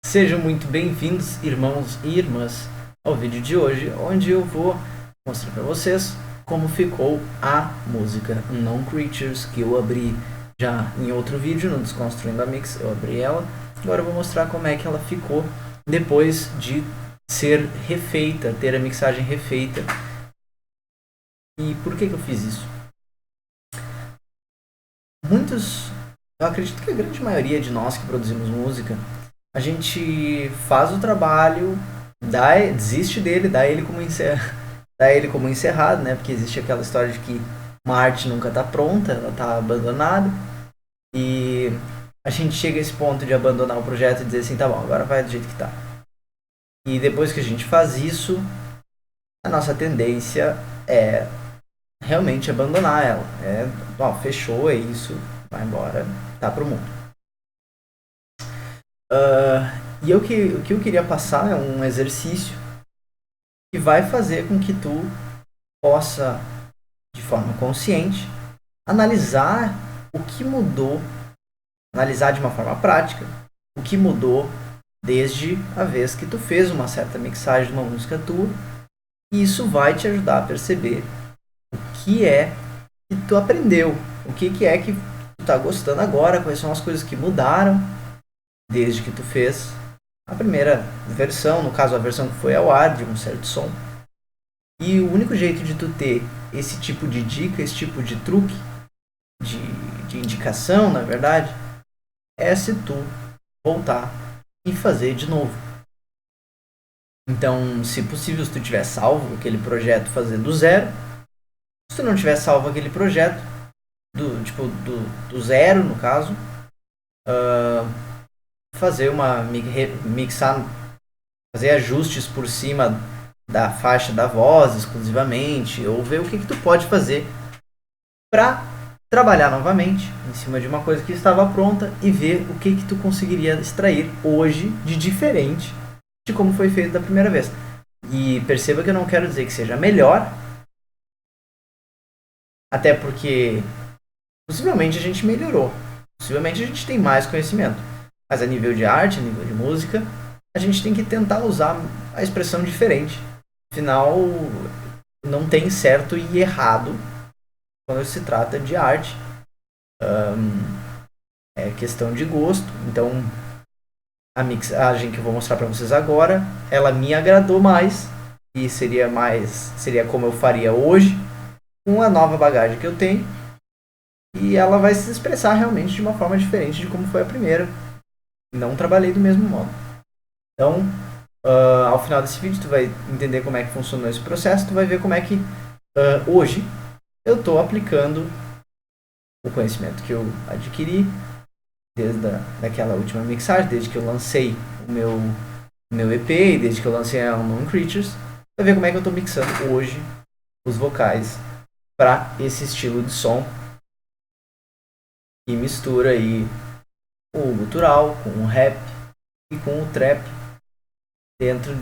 Sejam muito bem-vindos, irmãos e irmãs, ao vídeo de hoje, onde eu vou mostrar para vocês como ficou a música Non Creatures, que eu abri já em outro vídeo, no Desconstruindo a Mix, eu abri ela. Agora eu vou mostrar como é que ela ficou depois de ser refeita, ter a mixagem refeita. E por que eu fiz isso? Eu acredito que a grande maioria de nós que produzimos música, a gente faz o trabalho, desiste dele, dá ele como encerrado, né? Porque existe aquela história de que uma arte nunca está pronta, ela está abandonada. E a gente chega a esse ponto de abandonar o projeto e dizer assim, tá bom, agora vai do jeito que tá. E depois que a gente faz isso, a nossa tendência é realmente abandonar ela. Fechou, é isso, vai embora, tá pro mundo. O que eu queria passar é um exercício que vai fazer com que tu possa, de forma consciente, analisar o que mudou, analisar de uma forma prática o que mudou desde a vez que tu fez uma certa mixagem de uma música tua, e isso vai te ajudar a perceber o que é que tu aprendeu, o que é que tu tá gostando agora, quais são as coisas que mudaram desde que tu fez a primeira versão, no caso a versão que foi ao ar de um certo som. E o único jeito de tu ter esse tipo de dica, esse tipo de truque, de indicação, na verdade, é se tu voltar e fazer de novo. Então, se possível, se tu tiver salvo aquele projeto, fazer do zero. Se tu não tiver salvo aquele projeto, do zero, no caso, fazer mixar, fazer ajustes por cima da faixa da voz exclusivamente, ou ver o que tu pode fazer para trabalhar novamente em cima de uma coisa que estava pronta e ver o que tu conseguiria extrair hoje de diferente de como foi feito da primeira vez. E perceba que eu não quero dizer que seja melhor, até porque possivelmente a gente melhorou, possivelmente a gente tem mais conhecimento, mas a nível de arte, a nível de música, a gente tem que tentar usar a expressão diferente. Afinal, não tem certo e errado quando se trata de arte. É questão de gosto. Então, a mixagem que eu vou mostrar para vocês agora, ela me agradou mais e seria como eu faria hoje, com a nova bagagem que eu tenho, e ela vai se expressar realmente de uma forma diferente de como foi a primeira. Não trabalhei do mesmo modo. Então, ao final desse vídeo, tu vai entender como é que funcionou esse processo, tu vai ver como é que hoje eu estou aplicando o conhecimento que eu adquiri desde daquela última mixagem, desde que eu lancei o meu EP, desde que eu lancei a Unknown Creatures, vai ver como é que eu estou mixando hoje os vocais para esse estilo de som e mistura aí o gutural com o rap e com o trap dentro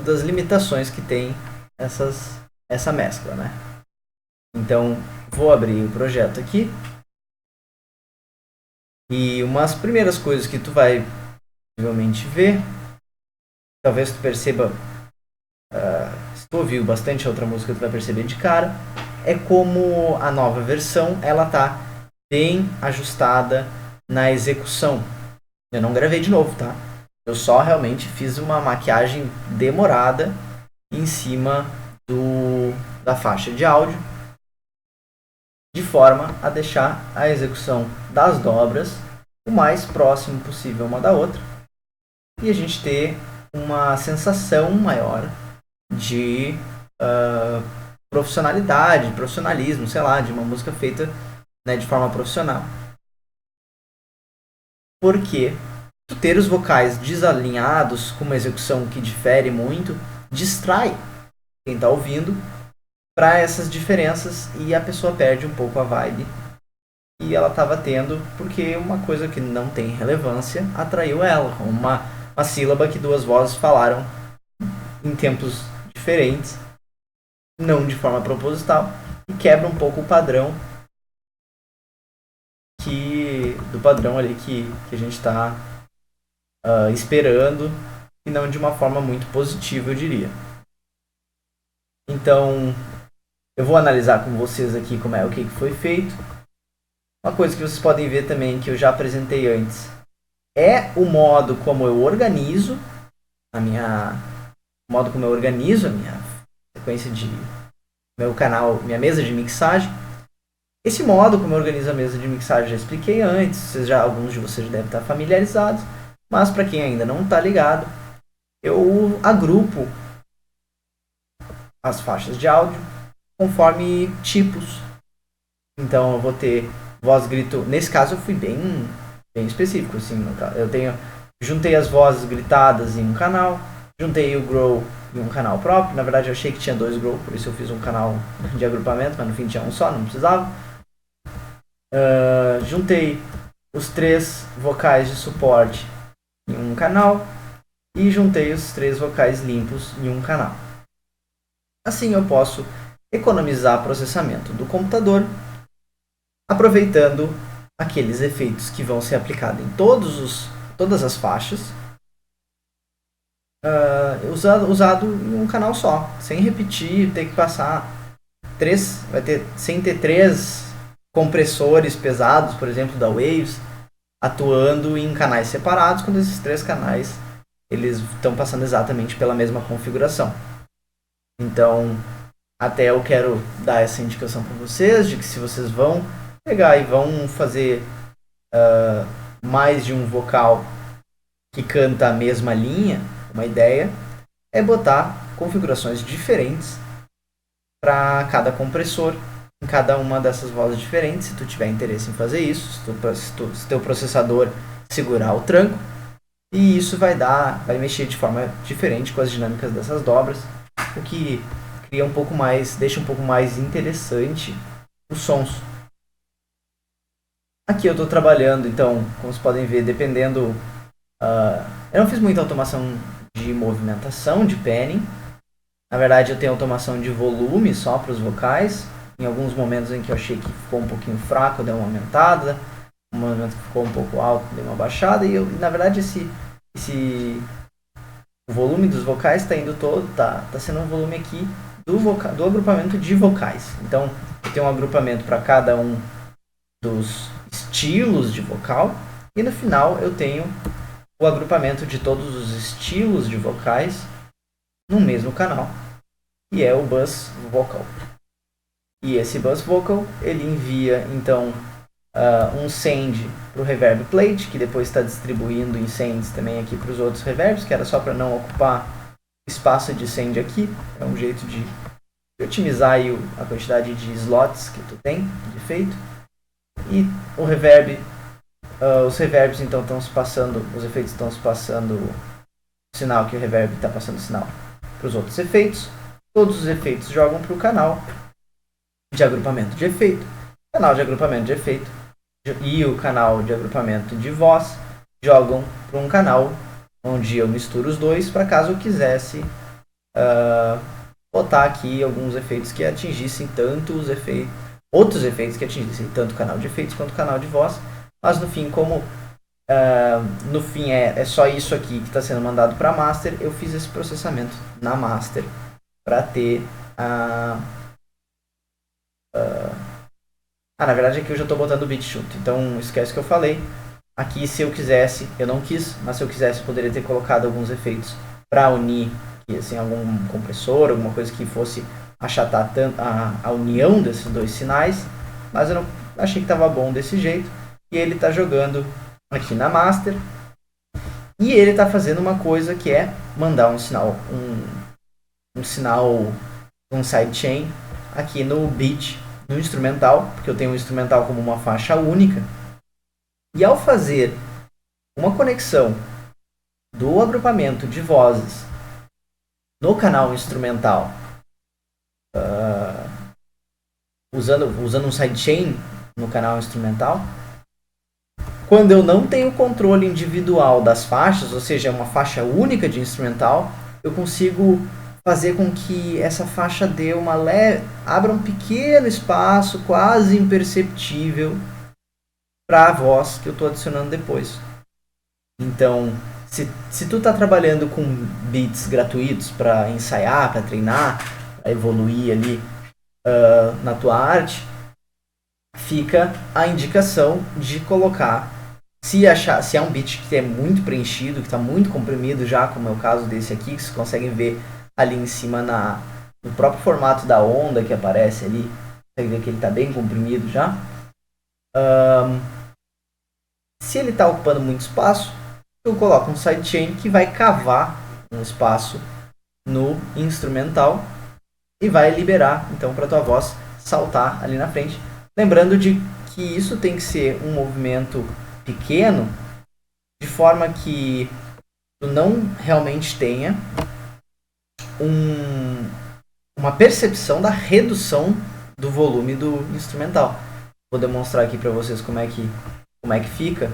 das limitações que tem essa mescla, né? Então, vou abrir o projeto aqui. E umas primeiras coisas que tu vai possivelmente ver, talvez tu perceba, se tu ouviu bastante a outra música, tu vai perceber de cara, é como a nova versão, ela tá bem ajustada na execução. Eu não gravei de novo, tá? Eu só realmente fiz uma maquiagem demorada em cima da faixa de áudio, de forma a deixar a execução das dobras o mais próximo possível uma da outra e a gente ter uma sensação maior de profissionalidade, profissionalismo, sei lá, de uma música feita, né, de forma profissional. Porque ter os vocais desalinhados com uma execução que difere muito distrai quem está ouvindo para essas diferenças e a pessoa perde um pouco a vibe e ela estava tendo, porque uma coisa que não tem relevância atraiu ela, uma sílaba que duas vozes falaram em tempos diferentes, não de forma proposital, e quebra um pouco o padrão do padrão ali que a gente está esperando, e não de uma forma muito positiva, eu diria. Então, eu vou analisar com vocês aqui como é o que foi feito. Uma coisa que vocês podem ver também, que eu já apresentei antes, é o modo como eu organizo a minha sequência de meu canal, minha mesa de mixagem. Esse modo como eu organizo a mesa de mixagem já expliquei antes, alguns de vocês já devem estar familiarizados, mas para quem ainda não está ligado, eu agrupo as faixas de áudio conforme tipos. Então eu vou ter voz grito. Nesse caso eu fui bem específico, assim. Juntei as vozes gritadas em um canal, juntei o growl em um canal próprio. Na verdade eu achei que tinha 2 growl, por isso eu fiz um canal de agrupamento, mas no fim tinha um só, não precisava. Juntei os 3 vocais de suporte em um canal e juntei os 3 vocais limpos em um canal. Assim eu posso economizar processamento do computador, aproveitando aqueles efeitos que vão ser aplicados em todas as faixas, usado em um canal só, sem repetir, ter que passar sem ter 3 compressores pesados, por exemplo, da Waves, atuando em canais separados, quando esses 3 canais eles estão passando exatamente pela mesma configuração. Então, até eu quero dar essa indicação para vocês, de que se vocês vão pegar e vão fazer mais de um vocal que canta a mesma linha, uma ideia é botar configurações diferentes para cada compressor, em cada uma dessas vozes diferentes, se tu tiver interesse em fazer isso, se teu processador segurar o tranco, e isso vai mexer de forma diferente com as dinâmicas dessas dobras, o que deixa um pouco mais interessante os sons. Aqui eu estou trabalhando, então, como vocês podem ver, dependendo... eu não fiz muita automação de movimentação, de panning. Na verdade, eu tenho automação de volume só para os vocais. Em alguns momentos em que eu achei que ficou um pouquinho fraco, eu dei uma aumentada. Um momento que ficou um pouco alto, dei uma baixada. E, na verdade, o volume dos vocais está indo todo... Tá sendo um volume aqui do agrupamento de vocais. Então, eu tenho um agrupamento para cada um dos estilos de vocal, e no final eu tenho o agrupamento de todos os estilos de vocais no mesmo canal, e é o bus vocal. E esse bus vocal ele envia então um send para o reverb plate, que depois está distribuindo em sends também aqui para os outros reverbs, que era só para não ocupar espaço de send aqui. É um jeito de otimizar aí a quantidade de slots que tu tem de efeito. E o reverb, os reverbs então estão se passando, os efeitos estão se passando o sinal que o reverb está passando o sinal para os outros efeitos. Todos os efeitos jogam para o canal de agrupamento de efeito. O canal de agrupamento de efeito e o canal de agrupamento de voz jogam para um canal onde eu misturo os dois, para caso eu quisesse botar aqui alguns efeitos que atingissem outros efeitos que atingissem tanto o canal de efeitos quanto o canal de voz. Mas no fim, como é só isso aqui que está sendo mandado para a master, eu fiz esse processamento na master para ter na verdade aqui eu já estou botando o bit junto, então esquece que eu falei. Aqui, se eu quisesse, eu não quis, mas se eu quisesse eu poderia ter colocado alguns efeitos para unir, assim, algum compressor, alguma coisa que fosse achatar tanto a união desses dois sinais, mas eu não achei que estava bom desse jeito. E ele está jogando aqui na master, e ele está fazendo uma coisa que é mandar um sinal, um sidechain aqui no beat, no instrumental, porque eu tenho o instrumental como uma faixa única. E ao fazer uma conexão do agrupamento de vozes no canal instrumental, usando um sidechain no canal instrumental, quando eu não tenho controle individual das faixas, ou seja, uma faixa única de instrumental, eu consigo fazer com que essa faixa abra um pequeno espaço, quase imperceptível, para a voz que eu estou adicionando depois. Então, Se tu tá trabalhando com beats gratuitos para ensaiar, para treinar, para evoluir ali na tua arte, fica a indicação de colocar, se é um beat que é muito preenchido, que está muito comprimido já, como é o caso desse aqui, que vocês conseguem ver ali em cima no próprio formato da onda que aparece ali, consegue ver que ele está bem comprimido já. Se ele está ocupando muito espaço, eu coloco um sidechain que vai cavar um espaço no instrumental e vai liberar então para tua voz saltar ali na frente. Lembrando de que isso tem que ser um movimento pequeno, de forma que tu não realmente tenha uma percepção da redução do volume do instrumental. Vou demonstrar aqui para vocês como é que fica.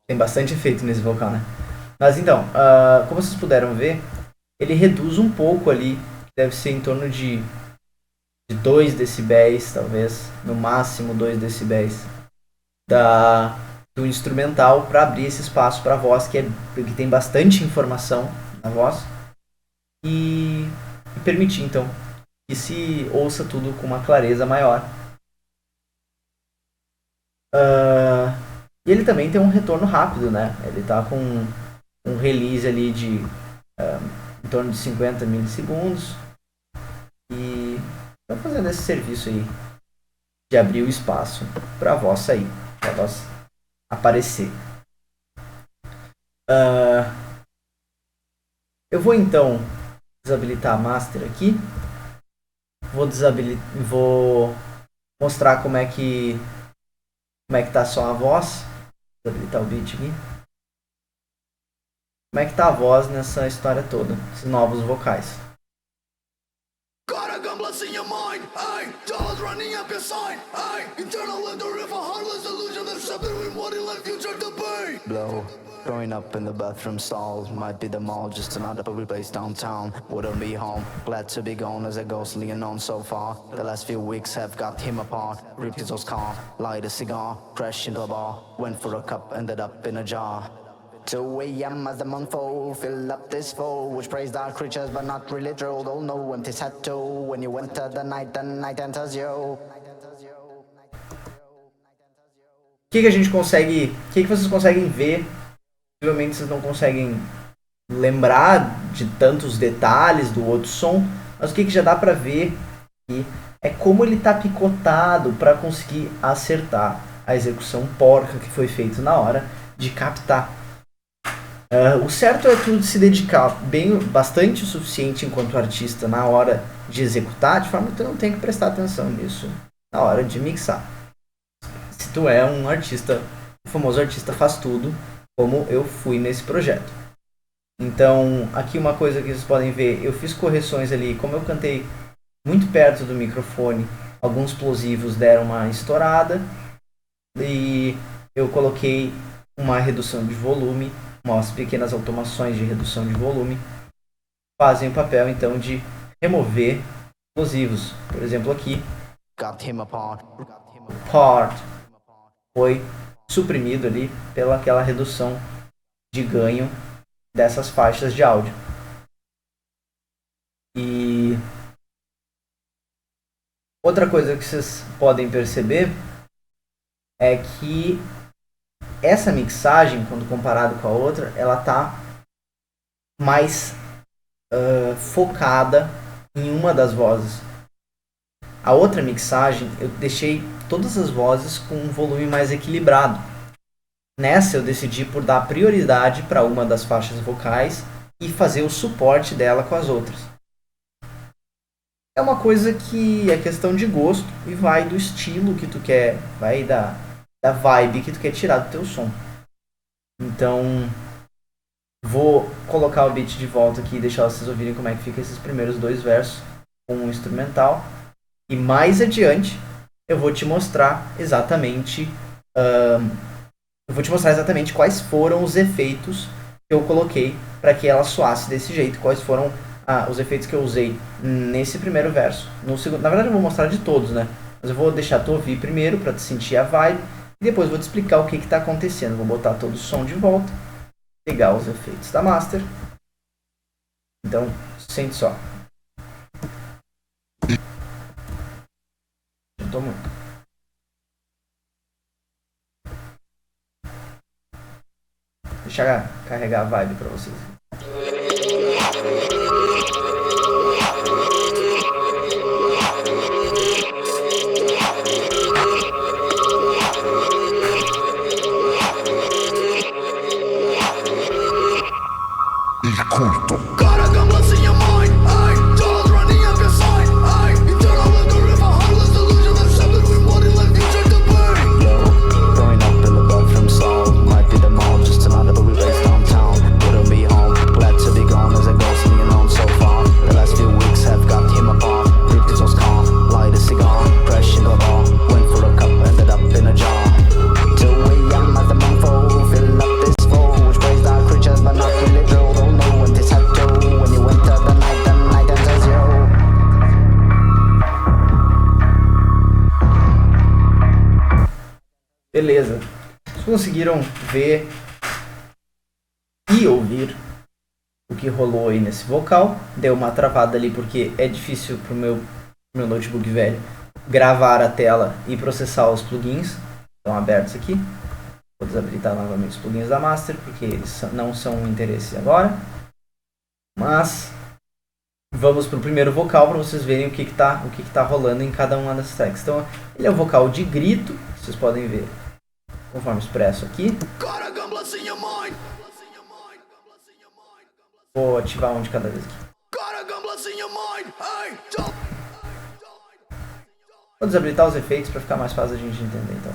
Tem bastante efeito nesse vocal, né? Mas então, como vocês puderam ver, ele reduz um pouco ali, deve ser em torno de 2 decibéis, talvez, no máximo 2 decibéis do instrumental, para abrir esse espaço para a voz, que tem bastante informação na voz, e permitir então que se ouça tudo com uma clareza maior. E ele também tem um retorno rápido, né? Ele tá com um release ali de em torno de 50 milissegundos. E tá fazendo esse serviço aí de abrir o espaço para a voz sair, para a voz aparecer. Eu vou então desabilitar a master aqui. Vou mostrar como é que tá só a voz. Vou desabilitar o beat aqui. Como é que tá a voz nessa história toda, esses novos vocais. Blow. Growing up in the bathroom stall, might be the mall, just another public place downtown. Wouldn't be home, glad to be gone as a ghostly unknown so far. The last few weeks have got him apart. Ripped his old car, light a cigar, crashed into a bar. Went for a cup, ended up in a jar. 2 a.m. as the month fall, fill up this foe, which praised our creatures but not really true. Don't know empty tattoo. When you enter the night enters you. O que a gente consegue, o que vocês conseguem ver? Possivelmente vocês não conseguem lembrar de tantos detalhes do outro som, mas o que já dá pra ver aqui é como ele tá picotado para conseguir acertar a execução porca que foi feita na hora de captar. O certo é tu se dedicar bastante o suficiente enquanto artista na hora de executar, de forma que tu não tenha que prestar atenção nisso na hora de mixar. Se tu é um artista, o famoso artista faz tudo, como eu fui nesse projeto. Então, aqui uma coisa que vocês podem ver, eu fiz correções ali, como eu cantei muito perto do microfone, alguns explosivos deram uma estourada, e eu coloquei uma redução de volume, umas pequenas automações de redução de volume, fazem o papel então de remover explosivos. Por exemplo, aqui, o part foi suprimido ali pela aquela redução de ganho dessas faixas de áudio. E outra coisa que vocês podem perceber é que essa mixagem, quando comparado com a outra, ela tá mais focada em uma das vozes. A outra mixagem eu deixei todas as vozes com um volume mais equilibrado. Nessa eu decidi por dar prioridade para uma das faixas vocais e fazer o suporte dela com as outras. É uma coisa que é questão de gosto e vai do estilo que tu quer, vai da vibe que tu quer tirar do teu som. Então, vou colocar o beat de volta aqui e deixar vocês ouvirem como é que fica esses primeiros 2 versos com o instrumental. E mais adiante eu vou te mostrar exatamente eu vou te mostrar exatamente quais foram os efeitos que eu coloquei para que ela soasse desse jeito, quais foram os efeitos que eu usei nesse primeiro verso. No segundo, na verdade eu vou mostrar de todos, né? Mas eu vou deixar tu ouvir primeiro para te sentir a vibe e depois vou te explicar o que está acontecendo. Vou botar todo o som de volta, pegar os efeitos da master. Então, sente só. Não muito. Deixa eu carregar a vibe pra vocês. Beleza. Vocês conseguiram ver e ouvir o que rolou aí nesse vocal? Deu uma travada ali porque é difícil pro meu notebook velho gravar a tela e processar os plugins. Estão abertos aqui. Vou desabilitar novamente os plugins da Master porque eles não são um interesse agora. Mas vamos pro primeiro vocal para vocês verem o que tá rolando em cada uma das tracks. Então, ele é o vocal de grito, vocês podem ver conforme expresso aqui. Vou ativar um de cada vez aqui. Vou desabilitar os efeitos para ficar mais fácil a gente entender, então.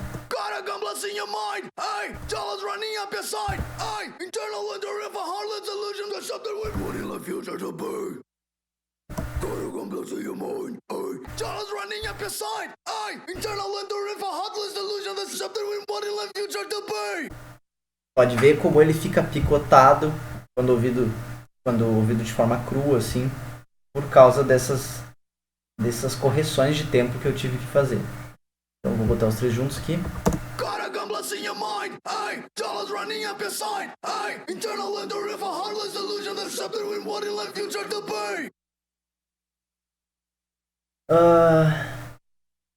Pode ver como ele fica picotado quando ouvido de forma crua, assim, por causa dessas correções de tempo que eu tive que fazer. Então vou botar os três juntos aqui.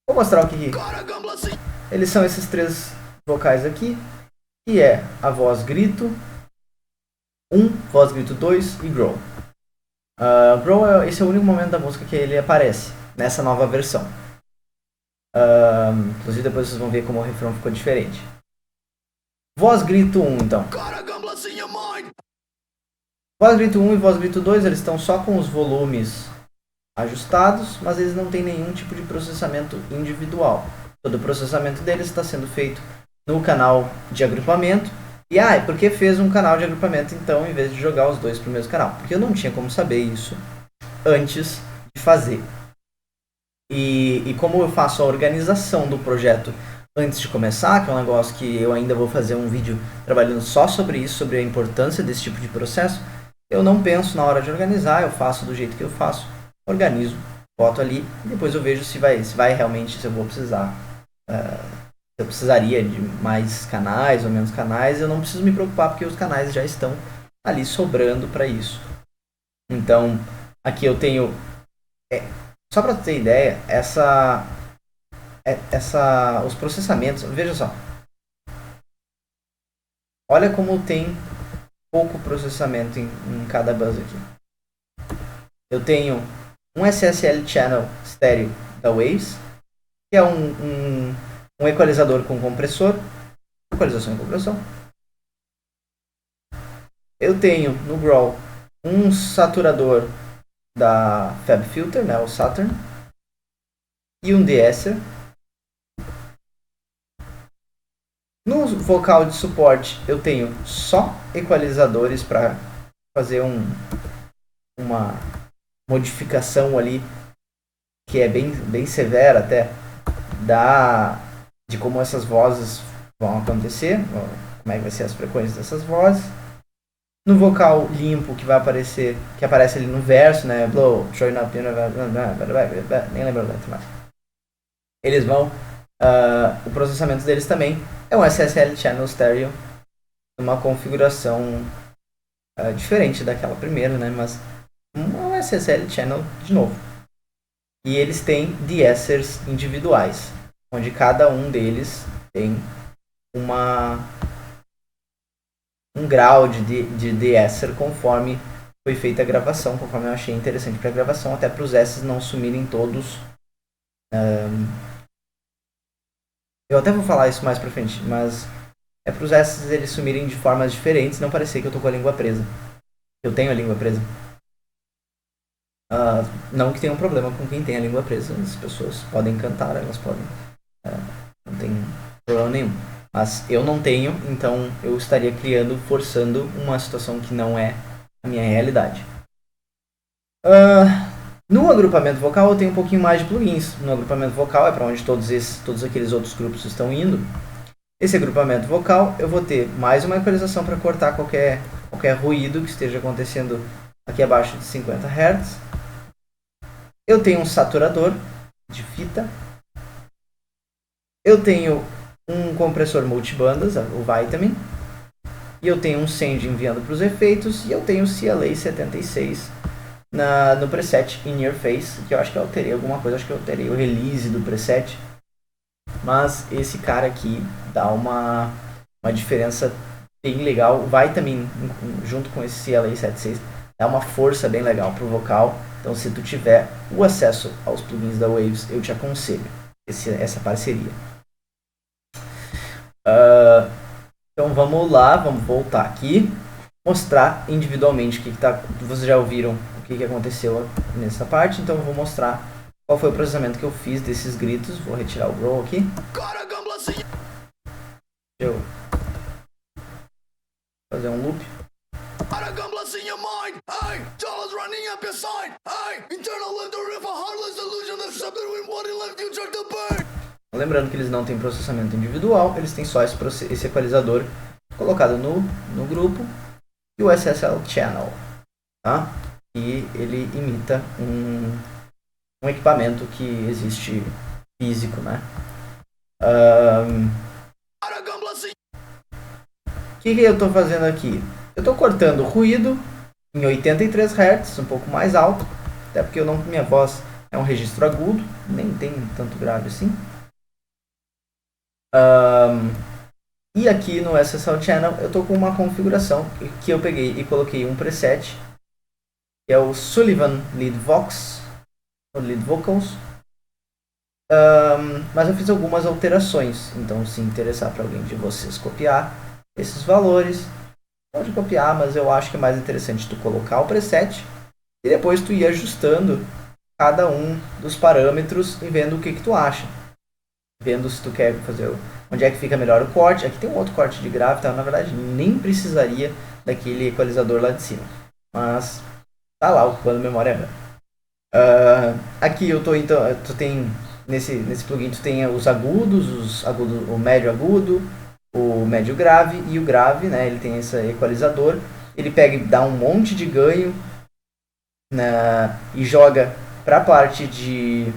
Vou mostrar o que eles são, esses três vocais aqui, que é a voz grito 1, voz grito 2 e growl. Growl, esse é o único momento da música que ele aparece nessa nova versão. Inclusive depois vocês vão ver como o refrão ficou diferente. Voz grito 1, então. Voz grito 1 e voz grito 2, eles estão só com os volumes ajustados, mas eles não têm nenhum tipo de processamento individual. Todo o processamento deles está sendo feito no canal de agrupamento. E por que fez um canal de agrupamento então, em vez de jogar os dois pro mesmo canal? Porque eu não tinha como saber isso antes de fazer. E como eu faço a organização do projeto antes de começar, que é um negócio que eu ainda vou fazer um vídeo trabalhando só sobre isso, sobre a importância desse tipo de processo, eu não penso na hora de organizar, eu faço do jeito que eu faço, organizo, boto ali, e depois eu vejo se vai realmente, se eu vou precisar, se eu precisaria de mais canais ou menos canais. Eu não preciso me preocupar porque os canais já estão ali sobrando para isso. Então, aqui eu tenho, só para ter ideia, os processamentos, veja só. Olha como tem pouco processamento em cada bus aqui. Eu tenho um SSL channel estéreo da Waves, que é um equalizador com compressor, equalização e compressão. Eu tenho no growl um saturador da FabFilter, né, o Saturn, e um de-esser. No vocal de suporte eu tenho só equalizadores para fazer uma modificação ali que é bem severa até de como essas vozes vão acontecer, como é que vai ser as frequências dessas vozes. No vocal limpo, que vai aparecer, que aparece ali no verso, né? Blow, showing up, nem lembro da letra mais. Eles vão, o processamento deles também é um SSL Channel Stereo, uma configuração diferente daquela primeira, né? Mas um SSL Channel de novo. E eles têm de-essers individuais, onde cada um deles tem um grau de de-esser conforme foi feita a gravação, conforme eu achei interessante para a gravação, até para os S's não sumirem todos. Eu até vou falar isso mais pra frente, mas é para os S's eles sumirem de formas diferentes, não parecer que eu tô com a língua presa. Eu tenho a língua presa. Não que tenha um problema com quem tem a língua presa, as pessoas podem cantar, elas podem. Não tem problema nenhum. Mas eu não tenho, então eu estaria forçando uma situação que não é a minha realidade. No agrupamento vocal eu tenho um pouquinho mais de plugins. No agrupamento vocal é para onde todos aqueles outros grupos estão indo. Esse agrupamento vocal eu vou ter mais uma equalização para cortar qualquer ruído que esteja acontecendo aqui abaixo de 50 Hz. Eu tenho um saturador de fita. Eu tenho um compressor multibandas, o Vitamin. E eu tenho um send enviando para os efeitos. E eu tenho o CLA 76 no preset In Your Face, que eu acho que eu alterei alguma coisa. Acho que eu alterei o release do preset. Mas esse cara aqui dá uma diferença bem legal. O Vitamin, junto com esse CLA 76, dá uma força bem legal pro vocal. Então, se tu tiver o acesso aos plugins da Waves, eu te aconselho essa parceria. Então, vamos lá, vamos voltar aqui, mostrar individualmente o que tá. Vocês já ouviram o que aconteceu nessa parte, então eu vou mostrar qual foi o processamento que eu fiz desses gritos. Vou retirar o grow aqui. Deixa eu fazer um loop. Lembrando que eles não têm processamento individual, eles têm só esse equalizador colocado no grupo e o SSL Channel, tá? E ele imita um equipamento que existe físico, né? O que eu estou fazendo aqui? Eu estou cortando o ruído em 83 Hz, um pouco mais alto, até porque minha voz é um registro agudo, nem tem tanto grave assim. E aqui no SSL Channel eu estou com uma configuração que eu peguei e coloquei um preset, que é o Sullivan Lead Vocals. Mas eu fiz algumas alterações, então se interessar para alguém de vocês copiar esses valores, pode copiar, mas eu acho que é mais interessante tu colocar o preset e depois tu ir ajustando cada um dos parâmetros e vendo o que tu acha. Vendo se tu quer fazer onde é que fica melhor o corte. Aqui tem um outro corte de grave, tá? Na verdade nem precisaria daquele equalizador lá de cima, mas tá lá ocupando memória RAM. Aqui eu tô, então, tu tem nesse plugin tu tem os agudos, o médio agudo, o médio grave e o grave, né? Ele tem esse equalizador, ele pega e dá um monte de ganho, né, e joga para a parte de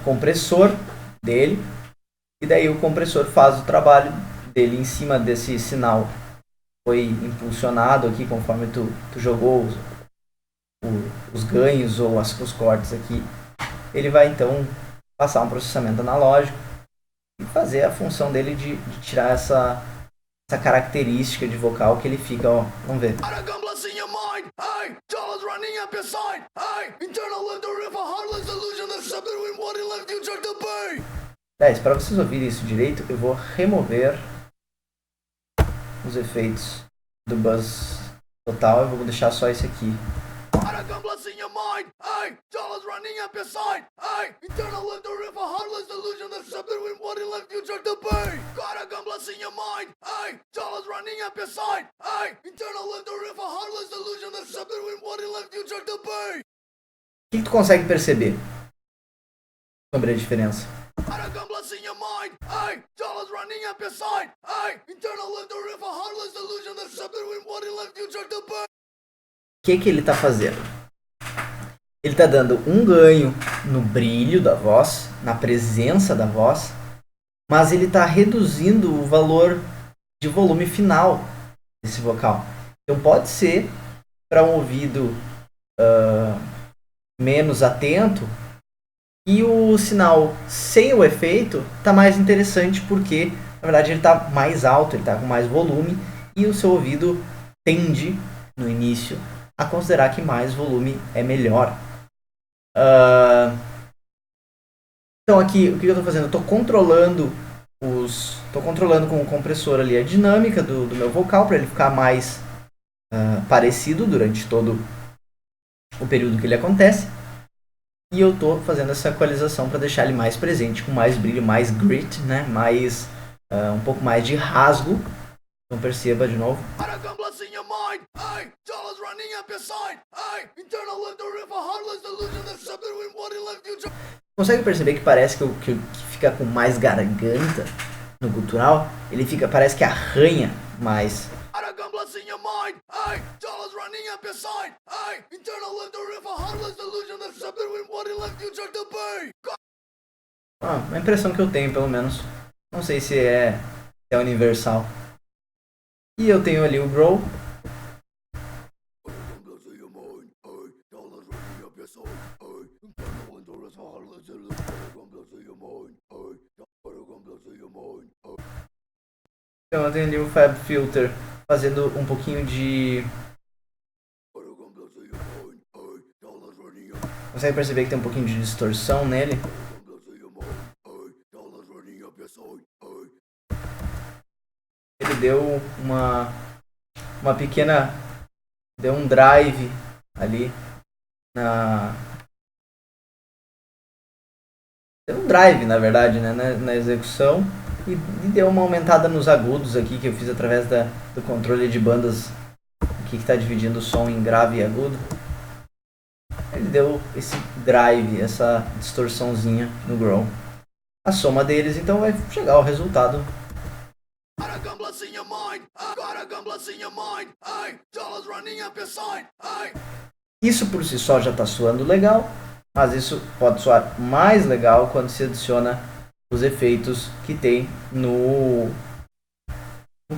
compressor dele, e daí o compressor faz o trabalho dele em cima desse sinal. Foi impulsionado aqui conforme tu jogou os ganhos ou os cortes aqui. Ele vai então passar um processamento analógico e fazer a função dele de tirar essa característica de vocal que ele fica, ó, vamos ver. Para vocês ouvirem isso direito, eu vou remover os efeitos do buzz total, eu vou deixar só esse aqui. O que tu consegue perceber sobre a diferença? O que ele está fazendo? Ele está dando um ganho no brilho da voz, na presença da voz, mas ele está reduzindo o valor de volume final desse vocal. Então pode ser para um ouvido menos atento e o sinal sem o efeito está mais interessante porque na verdade ele está mais alto, ele está com mais volume e o seu ouvido tende no início a considerar que mais volume é melhor. Então aqui o que eu estou fazendo? Eu estou controlando com o compressor ali a dinâmica do meu vocal para ele ficar mais parecido durante todo o período que ele acontece. E eu estou fazendo essa equalização para deixar ele mais presente, com mais brilho, mais grit, né? Mais, um pouco mais de rasgo. Então perceba de novo. Consegue perceber que parece que fica com mais garganta no gutural? Ele parece que arranha mais. A impressão que eu tenho, pelo menos. Não sei se é universal. E eu tenho ali o growl. Então eu tenho ali o Fab Filter fazendo um pouquinho de... Consegue perceber que tem um pouquinho de distorção nele? Ele deu uma pequena... Deu um drive ali Deu um drive, na verdade, né, na execução. E deu uma aumentada nos agudos aqui, que eu fiz através do controle de bandas aqui que está dividindo o som em grave e agudo. Ele deu esse drive, essa distorçãozinha no growl. A soma deles, então, vai chegar ao resultado. Isso por si só já está soando legal, mas isso pode soar mais legal quando se adiciona os efeitos que tem no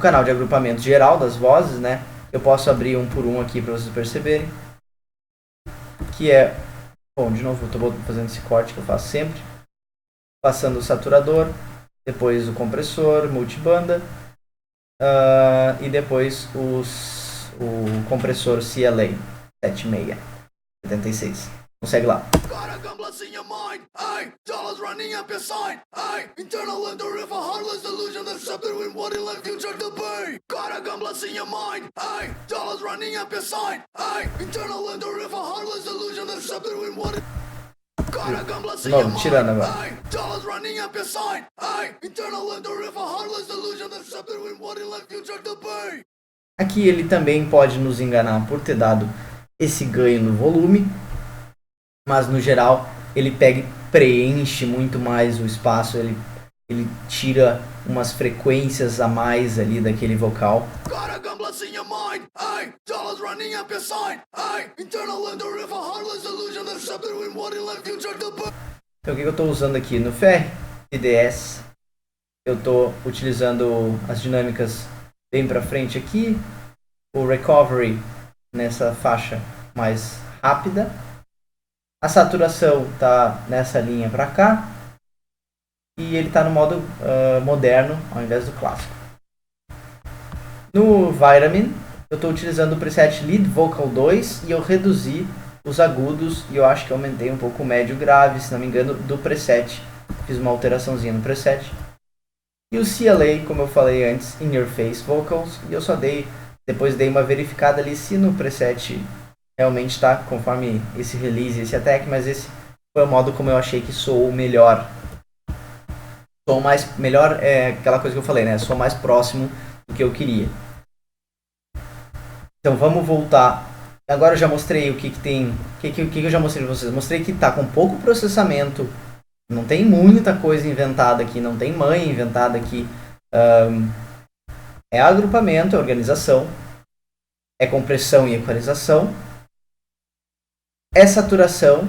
canal de agrupamento geral das vozes, né? Eu posso abrir um por um aqui para vocês perceberem. Que é... Bom, de novo, eu estou fazendo esse corte que eu faço sempre. Passando o saturador, depois o compressor, multibanda, e depois o compressor CLA 76. Consegue lá. Não, tirando agora. Aqui ele também pode nos enganar por ter dado esse ganho no volume, mas no geral ele preenche muito mais o espaço, ele tira umas frequências a mais ali daquele vocal. Então o que eu estou usando aqui no FR-IDS? Eu estou utilizando as dinâmicas bem para frente aqui, o recovery nessa faixa mais rápida, a saturação está nessa linha para cá e ele está no modo moderno ao invés do clássico. No Vitamin eu estou utilizando o preset Lead Vocal 2 e eu reduzi os agudos e eu acho que aumentei um pouco o médio grave, se não me engano, do preset. Fiz uma alteraçãozinha no preset. E o CLA, como eu falei antes, In Your Face Vocals, e eu só depois dei uma verificada ali se no preset realmente está conforme esse release, esse attack, mas esse foi o modo como eu achei que soou melhor. Melhor é aquela coisa que eu falei, né? Soou mais próximo do que eu queria. Então vamos voltar. Agora eu já mostrei o que tem. O que eu já mostrei para vocês? Mostrei que está com pouco processamento. Não tem muita coisa inventada aqui, não tem mãe inventada aqui. É agrupamento, é organização, é compressão e equalização, é saturação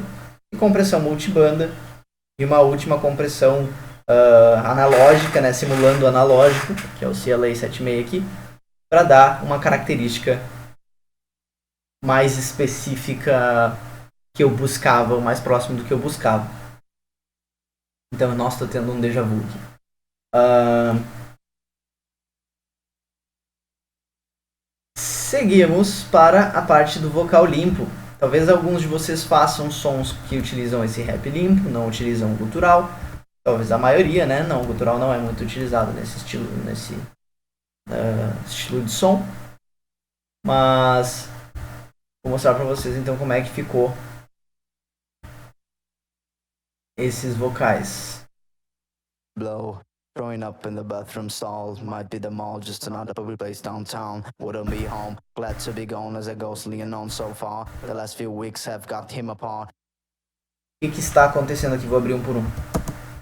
e compressão multibanda, e uma última compressão analógica, né, simulando o analógico, que é o CLA 76 aqui, para dar uma característica mais específica que eu buscava, o mais próximo do que eu buscava. Então, nossa, estou tendo um déjà vu aqui. Seguimos para a parte do vocal limpo. Talvez alguns de vocês façam sons que utilizam esse rap limpo, não utilizam o gutural. Talvez a maioria, né? Não, o gutural não é muito utilizado nesse estilo de som. Mas vou mostrar para vocês então como é que ficou esses vocais. Blow. Growing up in the bathroom stall might be the mall, just another public place downtown. Wouldn't be home, glad to be gone as a ghostly unknown so far. The last few weeks have got him apart. O que está acontecendo aqui? Vou abrir um por um.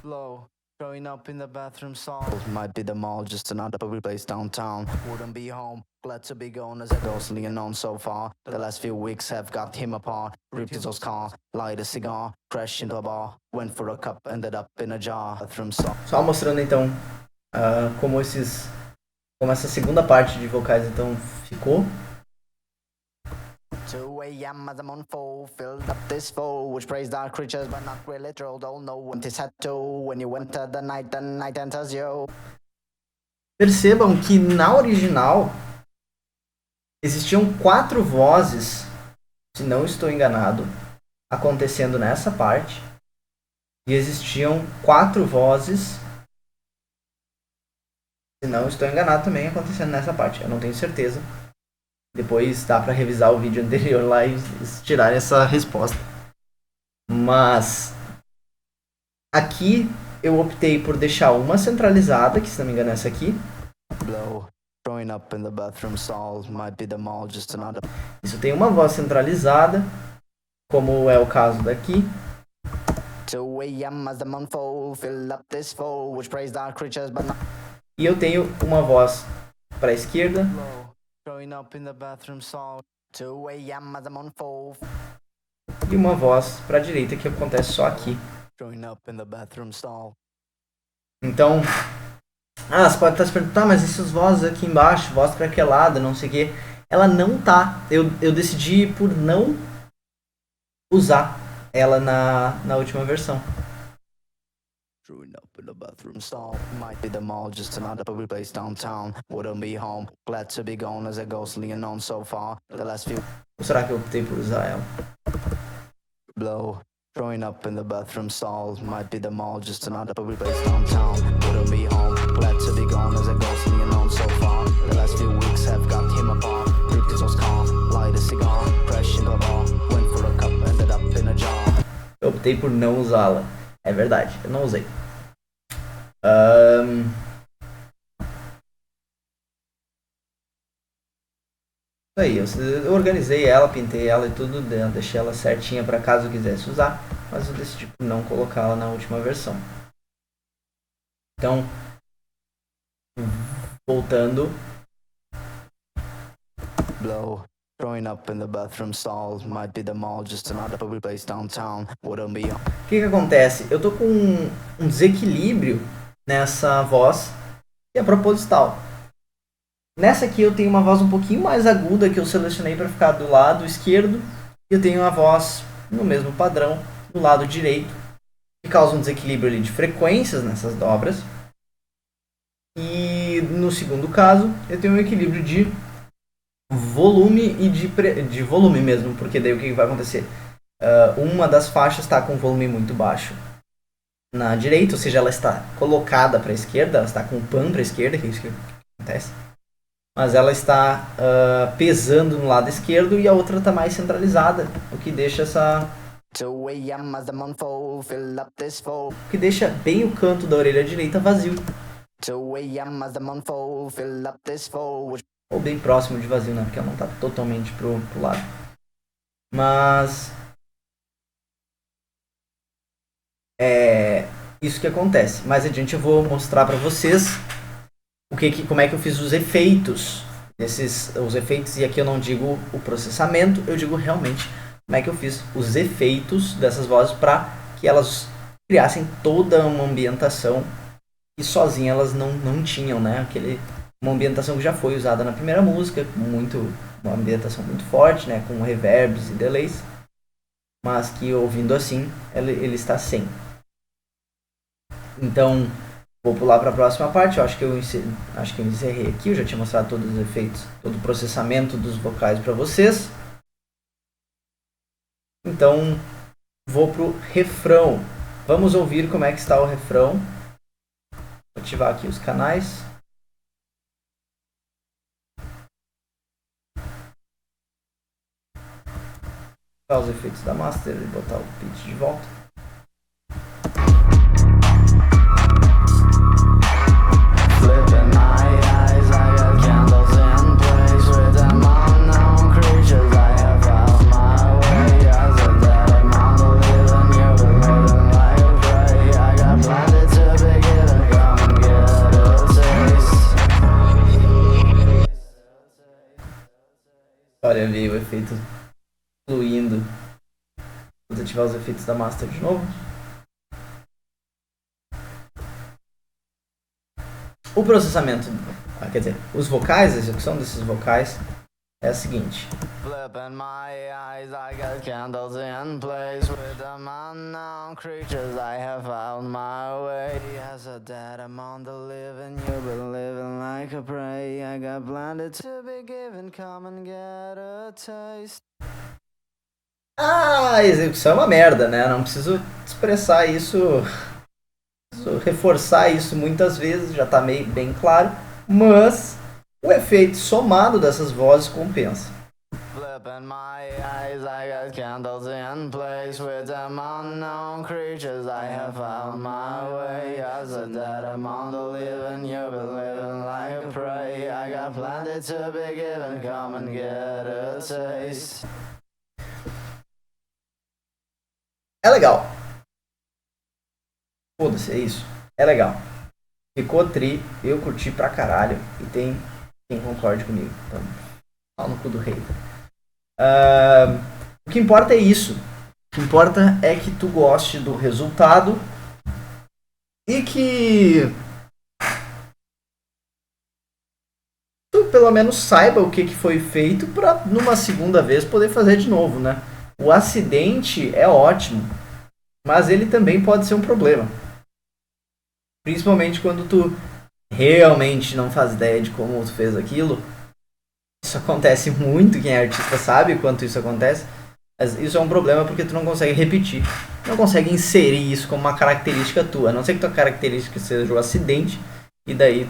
Blow. Growing up in the bathroom stall might be the mall, just another public place downtown. Wouldn't be home, glad to be gone as a ghostly unknown so far. The last few weeks have got him apart. Ripped his old car, light a cigar, crashed into a bar. Went for a cup, ended up in a jar. Bathroom stall. Só mostrando então como essa segunda parte de vocais então ficou. 2 a.m. as I'm on full, filled up this full, which praised our creatures, but not really thrilled. Don't know what this had to. When you enter the night enters you. Percebam que na original existiam 4 vozes, se não estou enganado, acontecendo nessa parte. E existiam 4 vozes, se não estou enganado, também acontecendo nessa parte. Eu não tenho certeza. Depois dá para revisar o vídeo anterior lá e tirar essa resposta. Mas aqui eu optei por deixar uma centralizada, que se não me engano é essa aqui. Isso tem uma voz centralizada, como é o caso daqui. E eu tenho uma voz para a esquerda. E uma voz para a direita que acontece só aqui. Então, você pode estar se perguntando, mas essas vozes aqui embaixo, voz craquelada, não sei o que, ela não tá. Eu decidi por não usar ela na última versão. Growing up in the bathroom stall might be the mall, just another public place downtown. Wouldn't be home, glad to be gone as a ghostly unknown so far. The last few. Ou será que eu optei por usar ela? Blow. Growing up in the bathroom stall might be the mall, just another public place downtown. Wouldn't be home, glad to be gone as a ghostly unknown so far. The last few weeks have got him apart. Ripped his old car, light a cigar, crashed into a bar. Went for a cup, ended up in a jar. Eu optei por não usá-la. É verdade, eu não usei. Isso aí, eu organizei ela, pintei ela e tudo, deixei ela certinha para caso eu quisesse usar, mas eu decidi por não colocá-la na última versão. Então, voltando. Blow. Growing up in the bathroom stall might be the mall, just another public place downtown. Wouldn't be. O que acontece? Eu tô com um desequilíbrio nessa voz que é proposital. Nessa aqui eu tenho uma voz um pouquinho mais aguda que eu selecionei para ficar do lado esquerdo. E eu tenho uma voz no mesmo padrão do lado direito, que causa um desequilíbrio ali de frequências nessas dobras. E no segundo caso eu tenho um equilíbrio de volume e de volume mesmo, porque daí o que vai acontecer? Uma das faixas está com volume muito baixo na direita, ou seja, ela está colocada para a esquerda, ela está com o pan para a esquerda, que é isso que acontece. Mas ela está pesando no lado esquerdo e a outra está mais centralizada, o que deixa o que deixa bem o canto da orelha direita vazio. Ou bem próximo de vazio, né? Porque ela não está totalmente pro lado. Mas é isso que acontece. Mais adiante eu vou mostrar para vocês como é que eu fiz os efeitos. Os efeitos, e aqui eu não digo o processamento, eu digo realmente como é que eu fiz os efeitos dessas vozes para que elas criassem toda uma ambientação que sozinha elas não tinham, né? Uma ambientação que já foi usada na primeira música, uma ambientação muito forte, né? Com reverbs e delays, mas que ouvindo assim, ele está sem. Então, vou pular para a próxima parte. Eu acho que eu encerrei aqui. Eu já tinha mostrado todos os efeitos, todo o processamento dos vocais para vocês. Então, vou pro refrão. Vamos ouvir como é que está o refrão. Vou ativar aqui os canais. Os efeitos da master e botar o pitch de volta. Olha, veio o efeito fluindo. Vou ativar os efeitos da master de novo. O processamento, quer dizer, os vocais, a execução desses vocais é a seguinte. Flipping my eyes, I got candles in place with them unknown creatures. I have found my way. As a dead among the living, you've been living like a prey. I got blinded to be given, come and get a taste. A execução é uma merda, né? Não preciso expressar isso, reforçar isso muitas vezes, já tá bem claro, mas o efeito somado dessas vozes compensa. Flipping my eyes, I got candles in place with them unknown creatures. I have found my way. As a dead among the living, you've been living like a prey. I got planted to be given, come and get a taste. É legal. Foda-se, é isso. É legal. Ficou tri, eu curti pra caralho. E tem quem concorde comigo. Então, pau no cu do rei. O que importa é isso. O que importa é que tu goste do resultado e que tu pelo menos saiba o que foi feito pra numa segunda vez poder fazer de novo, né? O acidente é ótimo, mas ele também pode ser um problema. Principalmente quando tu realmente não faz ideia de como tu fez aquilo. Isso acontece muito, quem é artista sabe quanto isso acontece. Mas isso é um problema porque tu não consegue repetir. Não consegue inserir isso como uma característica tua. A não ser que tua característica seja o acidente. E daí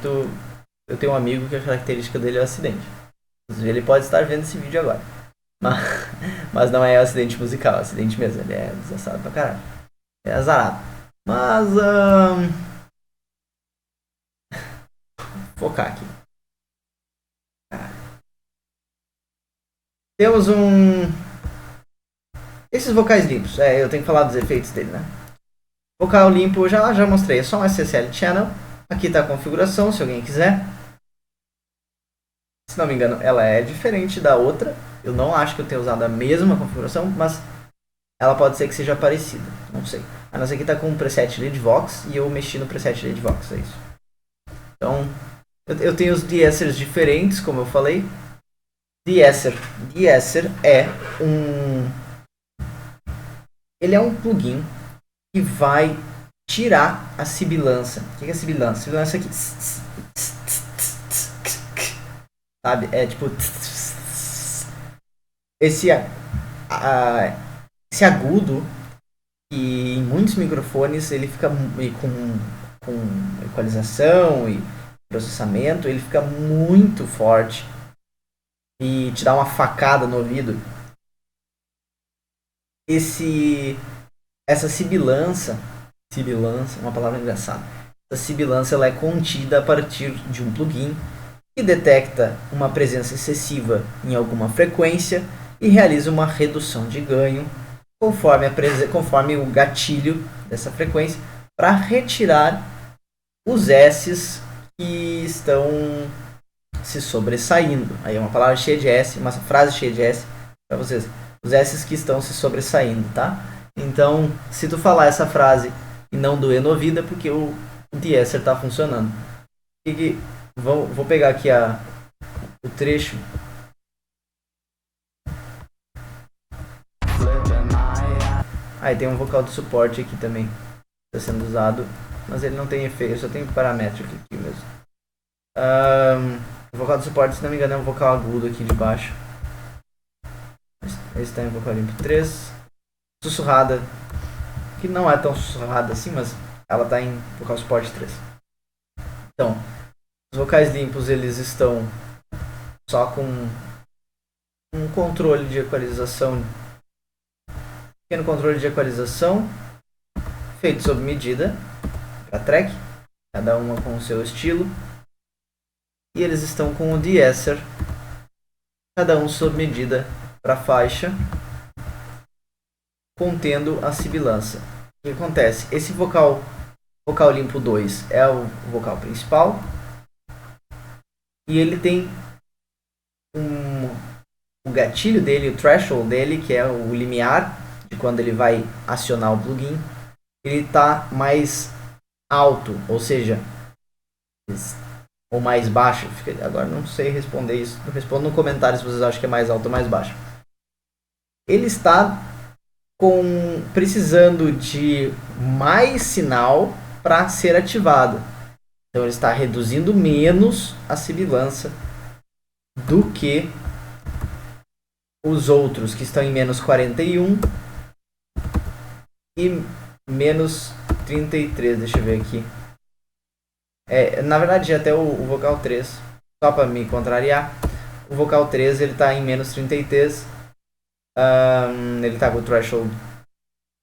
eu tenho um amigo que a característica dele é o acidente. Inclusive ele pode estar vendo esse vídeo agora. Mas não é acidente musical, é acidente mesmo. Ele é desastrado pra caralho. É azarado. Mas focar aqui. Temos esses vocais limpos. Eu tenho que falar dos efeitos dele, né? Vocal limpo eu já mostrei. É só um SSL Channel. Aqui está a configuração, se alguém quiser. Se não me engano, ela é diferente da outra. Eu não acho que eu tenha usado a mesma configuração, mas ela pode ser que seja parecida. Não sei. A nossa aqui está com o preset Leadvox e eu mexi no preset Leadvox, é isso. Então, eu tenho os de-essers diferentes, como eu falei. De-esser é ele é um plugin que vai tirar a sibilança. O que é a sibilança? Sibilança aqui. Sabe? É tipo esse agudo que em muitos microfones ele fica com equalização e processamento, ele fica muito forte e te dá uma facada no ouvido. Essa sibilança, uma palavra engraçada. Essa sibilança ela é contida a partir de um plugin que detecta uma presença excessiva em alguma frequência e realiza uma redução de ganho conforme o gatilho dessa frequência para retirar os S's que estão se sobressaindo. Aí é uma palavra cheia de S, uma frase cheia de S para vocês. Os S que estão se sobressaindo, tá? Então, se tu falar essa frase e não doer no ouvido, é porque o de-esser está funcionando. Vou pegar aqui o trecho. Aí tem um vocal de suporte aqui também. Está sendo usado, mas ele não tem efeito, só tem paramétrico aqui mesmo. O vocal de suporte, se não me engano, é um vocal agudo aqui de baixo. Esse está em vocal limpo 3. Sussurrada, que não é tão sussurrada assim, mas ela está em vocal suporte 3. Então, os vocais limpos eles estão só com um controle de equalização, pequeno controle de equalização feito sob medida para track, cada uma com o seu estilo, e eles estão com o de-esser, cada um sob medida para faixa, contendo a sibilança. O que acontece? Esse vocal limpo 2 é o vocal principal e ele tem o gatilho dele, o threshold dele, que é o limiar de quando ele vai acionar o plugin, ele está mais alto, ou seja, ou mais baixo. Agora não sei responder isso, respondo no comentário se vocês acham que é mais alto ou mais baixo. Ele está precisando de mais sinal para ser ativado. Então ele está reduzindo menos a sibilança do que os outros, que estão em menos 41 e menos 33. Deixa eu ver aqui. Na verdade, até o vocal 3, só para me contrariar, o vocal 3 ele está em menos 33. Ele está com o threshold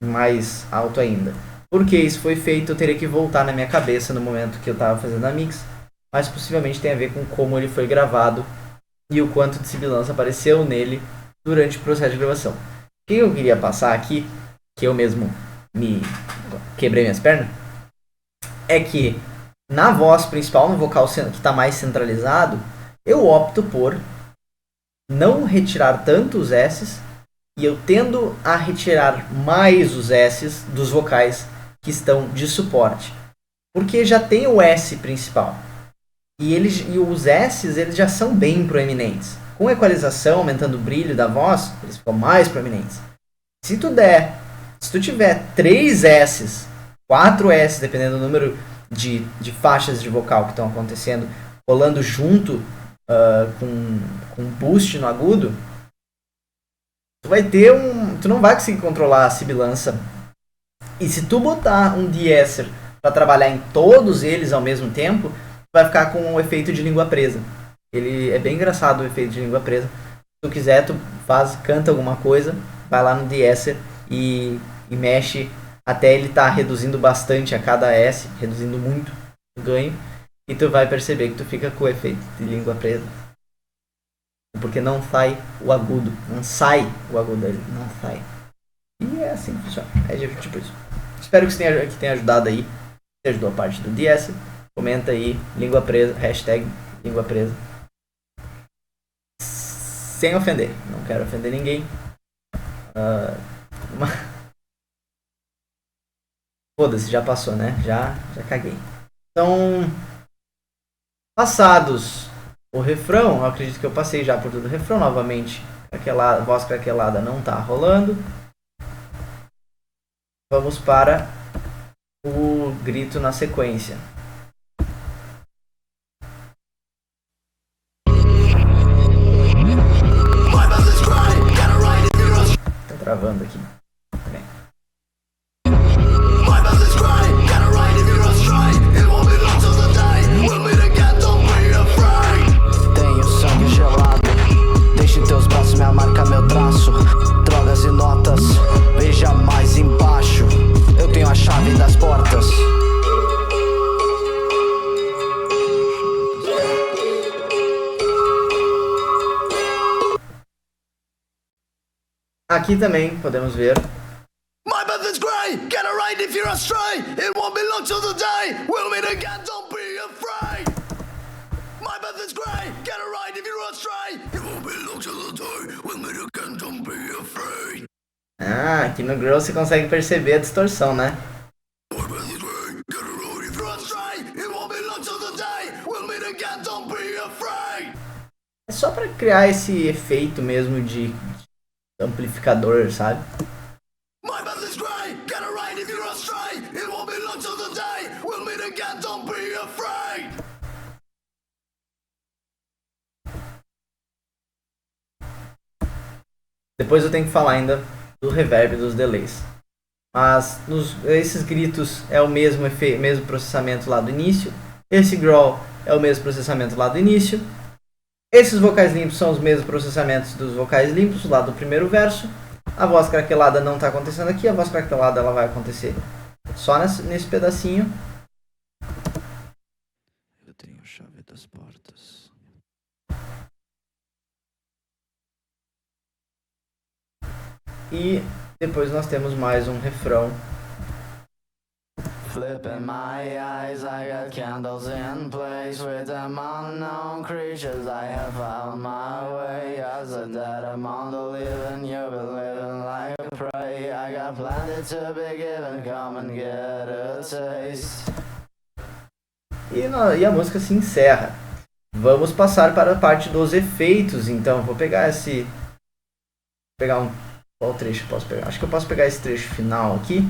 mais alto ainda. Porque isso foi feito, eu teria que voltar na minha cabeça no momento que eu estava fazendo a mix, mas possivelmente tem a ver com como ele foi gravado e o quanto de sibilança apareceu nele durante o processo de gravação. O que eu queria passar aqui, que eu mesmo me quebrei minhas pernas, é que na voz principal, no vocal que está mais centralizado, eu opto por não retirar tanto os S's e eu tendo a retirar mais os S's dos vocais que estão de suporte. Porque já tem o S principal. E os S's eles já são bem proeminentes. Com a equalização, aumentando o brilho da voz, eles ficam mais proeminentes. Se tu tiver 3 S's, 4 S's, dependendo do número de faixas de vocal que estão acontecendo, rolando junto com um boost no agudo, tu não vai conseguir controlar a sibilança. E se tu botar um de-esser para trabalhar em todos eles ao mesmo tempo, vai ficar com um efeito de língua presa. Ele é bem engraçado, o efeito de língua presa. Se tu quiser, tu canta alguma coisa, vai lá no de-esser e mexe até ele estar reduzindo bastante a cada S, reduzindo muito o ganho, e tu vai perceber que tu fica com o efeito de língua presa. Porque não sai o agudo, não sai o agudo dele, não sai. E é assim que funciona, é tipo isso. Espero que isso tenha ajudado aí, se ajudou a parte do de-esser. Comenta aí, língua presa, hashtag língua presa. Sem ofender, não quero ofender ninguém. Foda-se, já passou, né? Já caguei. Então, passados o refrão, eu acredito que eu passei já por todo o refrão novamente. Aquela voz craquelada não tá rolando. Vamos para o grito na sequência. Tá travando aqui. Teus braços me marca meu traço, drogas e notas, veja mais embaixo. Eu tenho a chave das portas. Aqui também podemos ver. My path is grey, get it right if you're astray. It won't be long till the day we'll meet again, don't be afraid. Ah, aqui no Grow você consegue perceber a distorção, né? É só pra criar esse efeito mesmo de amplificador, sabe? Depois eu tenho que falar ainda do reverb e dos delays. Mas esses gritos é o mesmo processamento lá do início. Esse growl é o mesmo processamento lá do início. Esses vocais limpos são os mesmos processamentos dos vocais limpos lá do primeiro verso. A voz craquelada não está acontecendo aqui. A voz craquelada ela vai acontecer só nesse pedacinho. Eu tenho a chave das portas. E depois nós temos mais um refrão. Flipping my eyes, I got candles in place with them unknown creatures. I have found my way as a dead among the living. You've been living like a prey. I got plenty to be given. Come and get a taste. E a música se encerra. Vamos passar para a parte dos efeitos. Então, vou pegar qual trecho eu posso pegar? Acho que eu posso pegar esse trecho final aqui.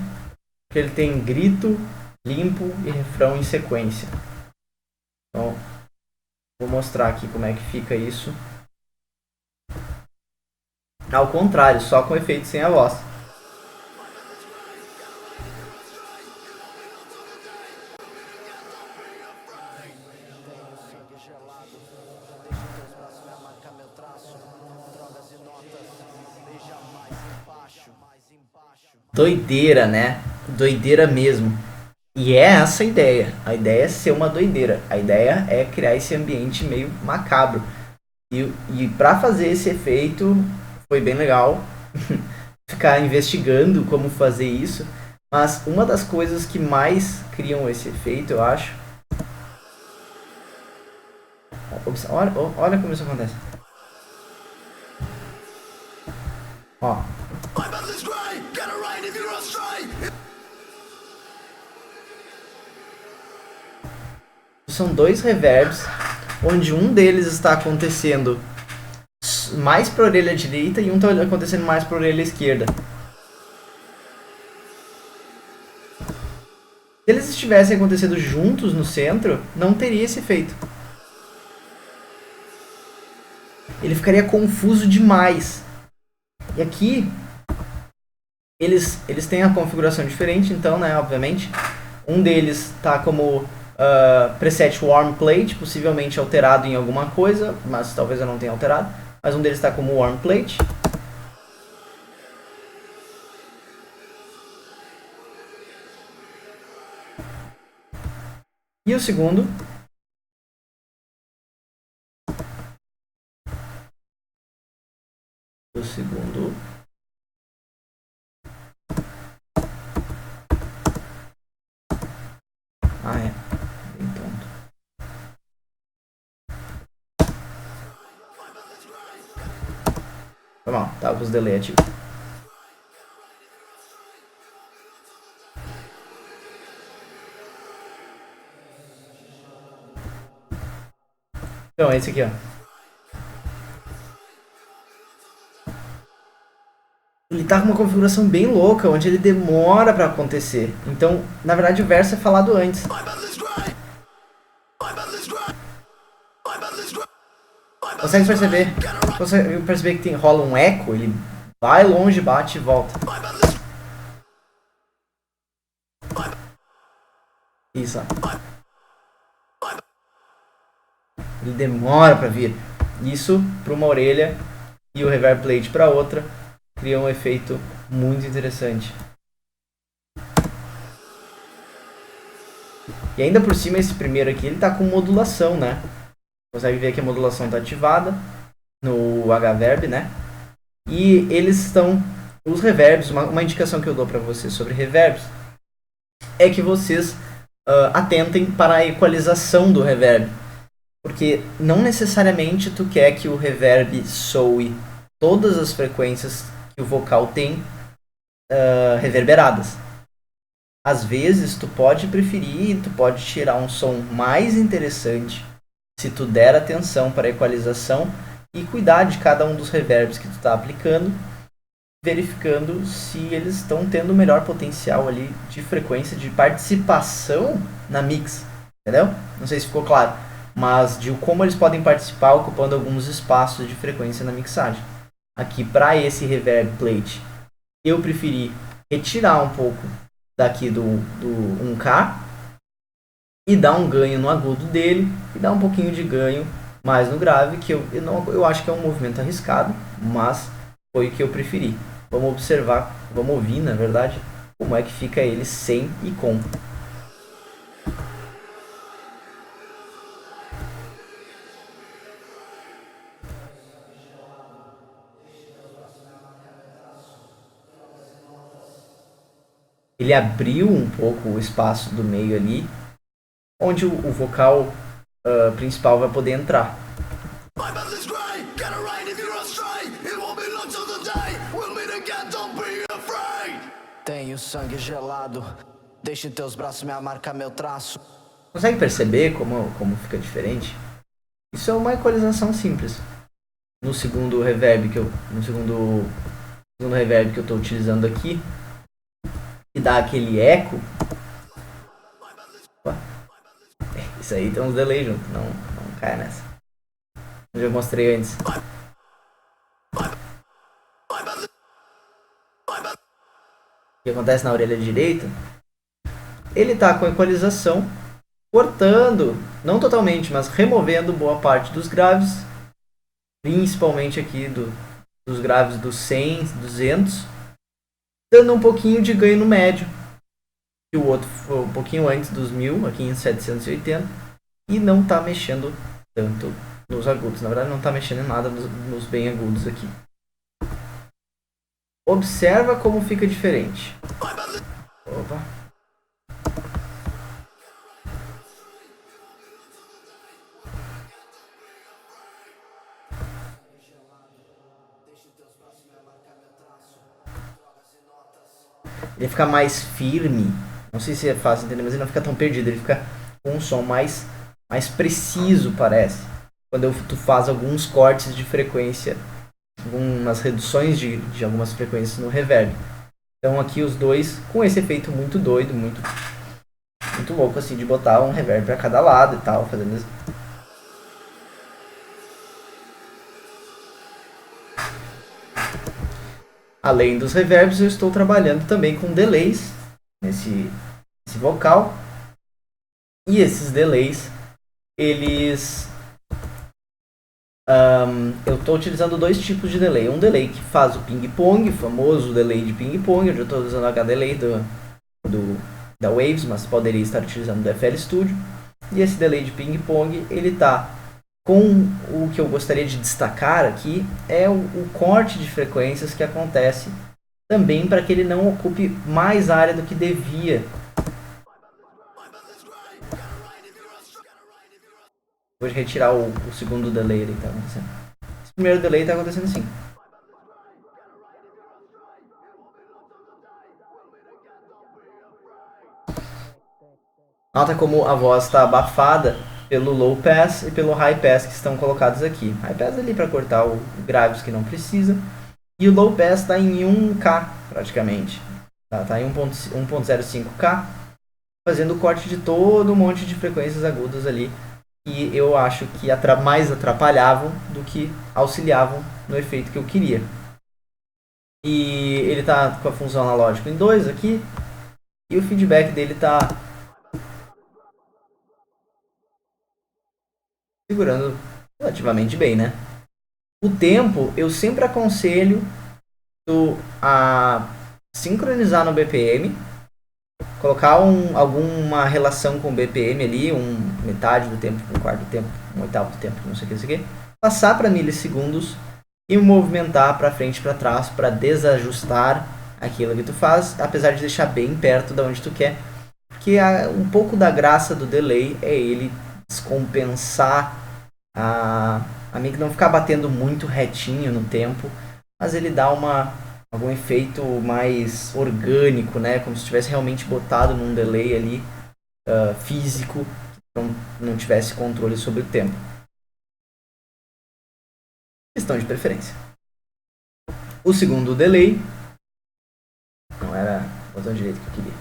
Que ele tem grito, limpo e refrão em sequência. Então, vou mostrar aqui como é que fica isso. Ao contrário, só com efeito sem a voz. Doideira, né? Doideira mesmo. E é essa a ideia. A ideia é ser uma doideira. A ideia é criar esse ambiente meio macabro. E para fazer esse efeito foi bem legal ficar investigando como fazer isso. Mas uma das coisas que mais criam esse efeito, eu acho. Olha como isso acontece. Ó. São dois reverbs, onde um deles está acontecendo mais para a orelha direita e um está acontecendo mais para a orelha esquerda. Se eles estivessem acontecendo juntos no centro, não teria esse efeito. Ele ficaria confuso demais. E aqui, eles têm a configuração diferente, então, né, obviamente. Um deles está como preset warm plate, possivelmente alterado em alguma coisa, mas talvez eu não tenha alterado. Mas um deles está como warm plate. E o segundo bem tonto. Foi mal, tava com os delay ativos. Então, esse aqui, ó. Ele tá com uma configuração bem louca, onde ele demora pra acontecer. Então, na verdade, o verso é falado antes. Consegue perceber? Consegue perceber que rola um eco? Ele vai longe, bate e volta. Isso, ó. Ele demora pra vir. Isso para uma orelha e o reverb plate para outra cria um efeito muito interessante. E ainda por cima esse primeiro aqui ele tá com modulação, né? Consegue ver que a modulação está ativada no H-Verb, né? E eles estão... Os reverbs, uma indicação que eu dou para vocês sobre reverbs é que vocês atentem para a equalização do reverb. Porque não necessariamente tu quer que o reverb soe todas as frequências que o vocal tem reverberadas. Às vezes tu pode preferir, tu pode tirar um som mais interessante se tu der atenção para a equalização e cuidar de cada um dos reverbs que tu está aplicando, verificando se eles estão tendo o melhor potencial ali de frequência, de participação na mix, entendeu? Não sei se ficou claro, mas de como eles podem participar ocupando alguns espaços de frequência na mixagem. Aqui para esse reverb plate, eu preferi retirar um pouco daqui do 1K e dar um ganho no agudo dele e dar um pouquinho de ganho mais no grave, que eu acho que é um movimento arriscado, mas foi o que eu preferi. Vamos observar, vamos ouvir, na verdade, como é que fica ele sem e com. Ele abriu um pouco o espaço do meio ali, onde o vocal principal vai poder entrar. Tenho sangue gelado, deixe teus braços me marcar meu traço. Consegue perceber como fica diferente? Isso é uma equalização simples. No segundo reverb que eu estou utilizando aqui, e dá aquele eco. Opa. Isso aí tem uns delay junto, não caia nessa. Eu já mostrei antes. O que acontece na orelha direita? Ele está com equalização, cortando, não totalmente, mas removendo boa parte dos graves, principalmente aqui dos graves dos 100, 200, dando um pouquinho de ganho no médio, que o outro foi um pouquinho antes dos 1000, aqui em 780, e não está mexendo tanto nos agudos. Na verdade, não está mexendo em nada nos bem agudos aqui. Observa como fica diferente. Opa. Ele fica mais firme. Não sei se é fácil entender, mas ele não fica tão perdido. Ele fica com um som mais preciso, parece. Quando tu faz alguns cortes de frequência, algumas reduções de algumas frequências no reverb. Então aqui os dois com esse efeito muito doido, muito louco assim, de botar um reverb para cada lado e tal, fazendo isso. Além dos reverbs, eu estou trabalhando também com delays nesse vocal. E esses delays, eles... eu estou utilizando dois tipos de delay. Um delay que faz o ping-pong, o famoso delay de ping-pong. Eu já estou usando o H-Delay da Waves, mas poderia estar utilizando do FL Studio. E esse delay de ping-pong, ele está com o que eu gostaria de destacar aqui, é o corte de frequências que acontece também para que ele não ocupe mais área do que devia. Vou retirar o segundo delay ali que está acontecendo. Esse primeiro delay está acontecendo assim. Nota como a voz está abafada pelo low pass e pelo high pass que estão colocados aqui. High pass ali para cortar o graves que não precisa. E o low pass está em 1K praticamente. Está em 1.05K, fazendo o corte de todo um monte de frequências agudas ali. E eu acho que mais atrapalhavam do que auxiliavam no efeito que eu queria. E ele está com a função analógica em 2 aqui. E o feedback dele está segurando relativamente bem, né? O tempo, eu sempre aconselho a sincronizar no BPM, colocar alguma relação com o BPM ali, metade do tempo, um quarto do tempo, um oitavo do tempo, não sei o que, passar para milissegundos e movimentar para frente e para trás para desajustar aquilo que tu faz, apesar de deixar bem perto de onde tu quer, porque um pouco da graça do delay é ele descompensar a mic não ficar batendo muito retinho no tempo, mas ele dá algum efeito mais orgânico, né? Como se tivesse realmente botado num delay ali físico, não tivesse controle sobre o tempo. Questão de preferência. O segundo delay não era o botão direito que eu queria.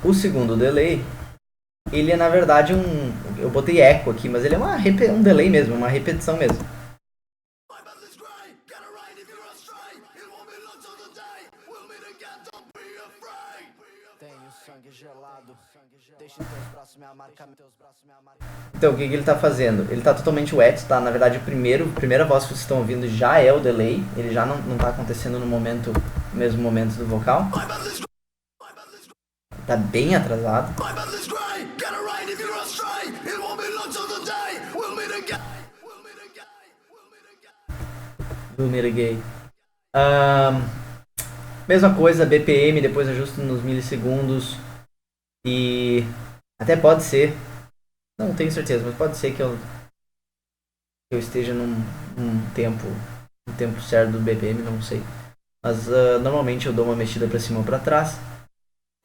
O segundo delay, ele é na verdade eu botei eco aqui, mas ele é um delay mesmo, uma repetição mesmo. Então, o que ele está fazendo? Ele está totalmente wet, tá? Na verdade, a primeira voz que vocês estão ouvindo já é o delay. Ele já não está acontecendo no mesmo momento do vocal. Tá bem atrasado. We'll meet again. Mesma coisa, BPM, depois ajusto nos milissegundos. E até pode ser, não tenho certeza, mas pode ser que eu esteja num tempo certo do BPM, não sei. Mas normalmente eu dou uma mexida para cima ou para trás.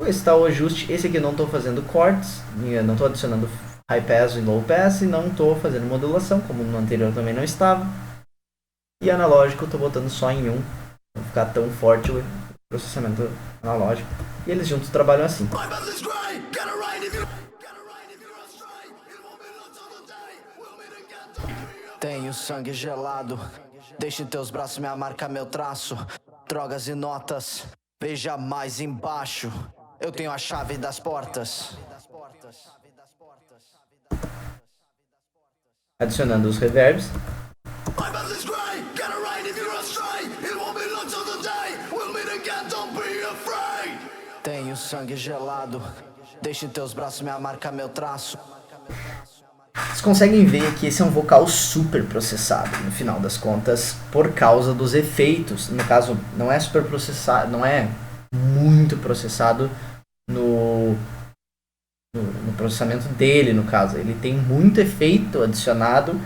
Esse está o ajuste. Esse aqui eu não estou fazendo cortes, não estou adicionando high pass e low pass, e não estou fazendo modulação, como no anterior também não estava. E analógico eu estou botando só em um, para não ficar tão forte o processamento analógico. E eles juntos trabalham assim. Tenho sangue gelado, deixe teus braços me marcar meu traço. Drogas e notas, veja mais embaixo. Eu tenho a chave das portas. Adicionando os reverbs. Tenho sangue gelado, deixe teus braços me marcar meu traço. Vocês conseguem ver que esse é um vocal super processado, no final das contas, por causa dos efeitos. No caso, não é super processado, não é muito processado no processamento dele, no caso. Ele tem muito efeito adicionado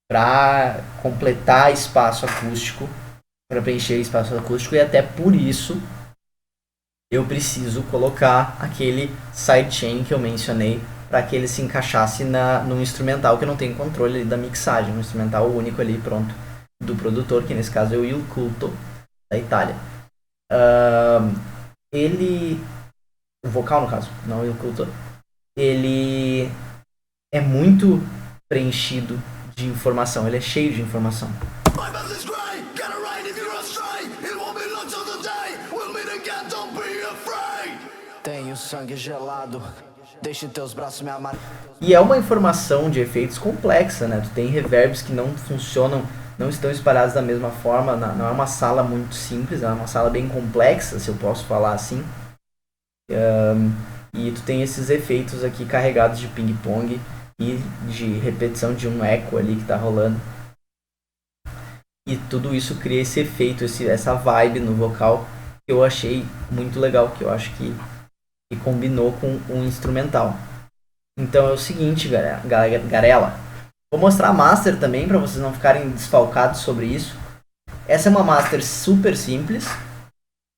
para completar espaço acústico, para preencher espaço acústico, e até por isso eu preciso colocar aquele sidechain que eu mencionei, para que ele se encaixasse num instrumental que eu não tenho controle ali da mixagem, um instrumental único ali pronto do produtor, que nesse caso é o Il Culto, da Itália. O vocal no caso, não o Il Culto, ele é muito preenchido de informação, ele é cheio de informação. Tenho sangue gelado, deixe teus braços me amarrar. E é uma informação de efeitos complexa, né? Tu tem reverbs que não funcionam, não estão espalhados da mesma forma, não é uma sala muito simples, é uma sala bem complexa, se eu posso falar assim. E tu tem esses efeitos aqui carregados de ping-pong e de repetição de um eco ali que tá rolando. E tudo isso cria esse efeito, essa vibe no vocal que eu achei muito legal, que eu acho que combinou com um instrumental. Então é o seguinte, garela. Vou mostrar a master também para vocês não ficarem desfalcados sobre isso. Essa é uma master super simples,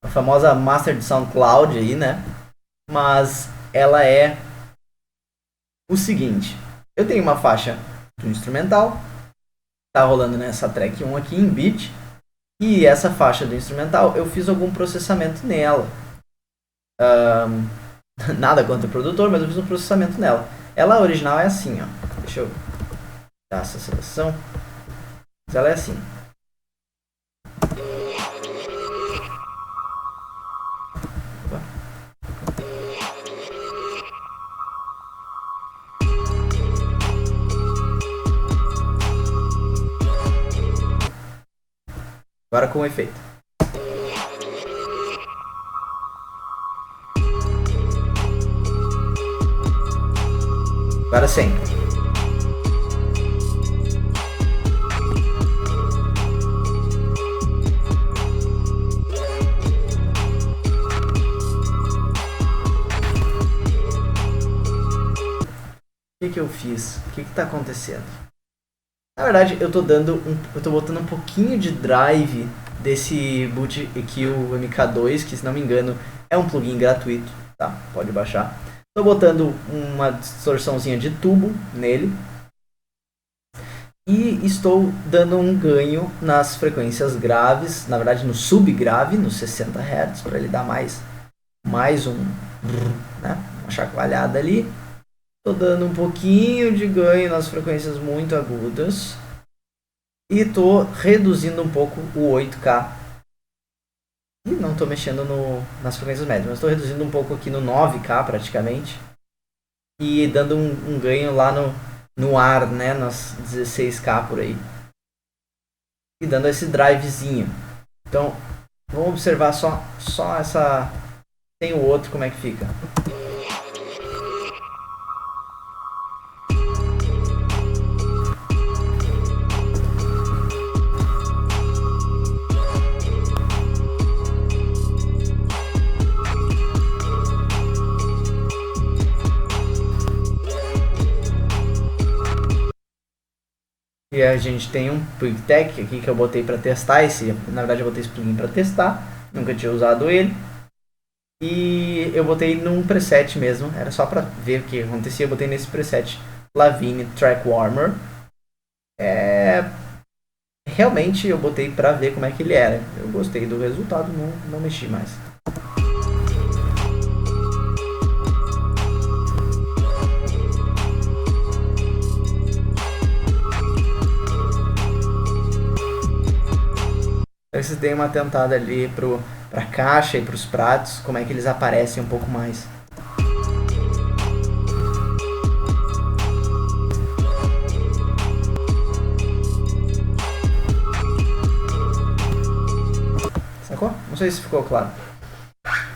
a famosa master de SoundCloud aí, né? Mas ela é o seguinte: eu tenho uma faixa do instrumental, tá rolando nessa track 1 aqui em beat, e essa faixa do instrumental eu fiz algum processamento nela. Nada contra o produtor, mas eu fiz um processamento nela. Ela original é assim, ó. Deixa eu dar essa seleção. Mas ela é assim. Opa. Agora com o efeito. Agora sim. O que eu fiz? O que está acontecendo? Na verdade, eu tô botando um pouquinho de drive desse Boot EQ MK2, que se não me engano é um plugin gratuito, tá? Pode baixar. Tô botando uma distorçãozinha de tubo nele. E estou dando um ganho nas frequências graves, na verdade no subgrave, nos 60 Hz, para ele dar mais né, uma chacoalhada ali. Estou dando um pouquinho de ganho nas frequências muito agudas. E estou reduzindo um pouco o 8K. E não estou mexendo nas frequências médias, mas estou reduzindo um pouco aqui no 9K praticamente. E dando um ganho lá no ar, né, nas 16K por aí. E dando esse drivezinho. Então, vamos observar só essa... Tem o outro, como é que fica. E a gente tem um PwigTech aqui que eu botei para testar. Na verdade, eu botei esse plugin para testar. Nunca tinha usado ele. E eu botei num preset mesmo. Era só para ver o que acontecia. Eu botei nesse preset Lavigne Track Warmer. Realmente eu botei para ver como é que ele era. Eu gostei do resultado, não mexi mais. Vocês deem uma tentada ali para a caixa e para os pratos, como é que eles aparecem um pouco mais. Sacou? Não sei se ficou claro.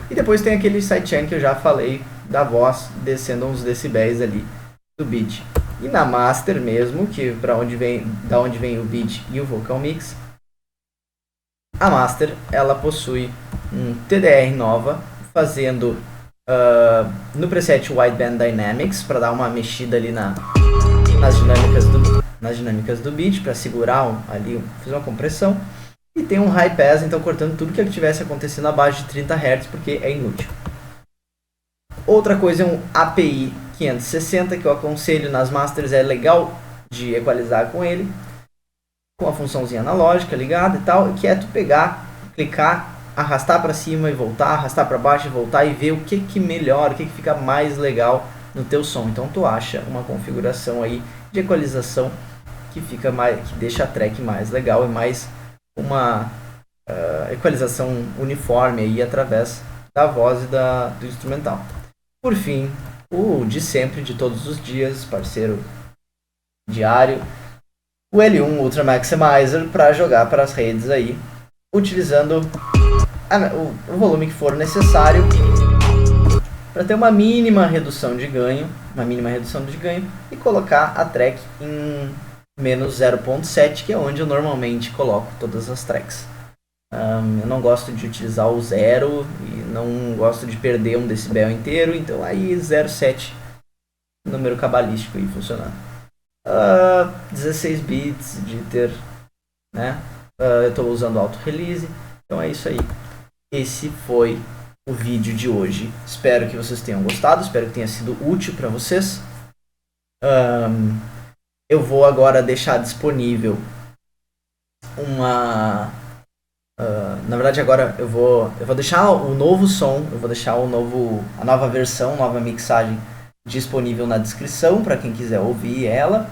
E depois tem aquele sidechain que eu já falei da voz descendo uns decibéis ali do beat. E na master mesmo, que da onde vem o beat e o vocal mix, a master ela possui um TDR nova, fazendo no preset Wideband Dynamics para dar uma mexida ali nas dinâmicas do beat, para segurar ali, fazer uma compressão. E tem um high pass, então cortando tudo que estivesse acontecendo abaixo de 30 Hz, porque é inútil. Outra coisa é um API 560, que eu aconselho nas masters, é legal de equalizar com ele, com a funçãozinha analógica ligada e tal, que é tu pegar, clicar, arrastar para cima e voltar, arrastar para baixo e voltar e ver o que melhora, o que fica mais legal no teu som. Então tu acha uma configuração aí de equalização que deixa a track mais legal e mais uma equalização uniforme aí através da voz e do instrumental. Por fim, o de sempre, de todos os dias, parceiro diário, o L1 Ultra Maximizer para jogar para as redes aí, utilizando o volume que for necessário para ter uma mínima redução de ganho e colocar a track em menos 0.7, que é onde eu normalmente coloco todas as tracks. Eu não gosto de utilizar o zero e não gosto de perder um decibel inteiro, então aí 0.7, número cabalístico aí funcionando. 16 bits de ter, né? Eu estou usando auto release, então é isso aí. Esse foi o vídeo de hoje. Espero que vocês tenham gostado, espero que tenha sido útil para vocês. Eu vou agora deixar disponível na verdade agora eu vou deixar o novo som, eu vou deixar a nova versão, nova mixagem disponível na descrição para quem quiser ouvir ela.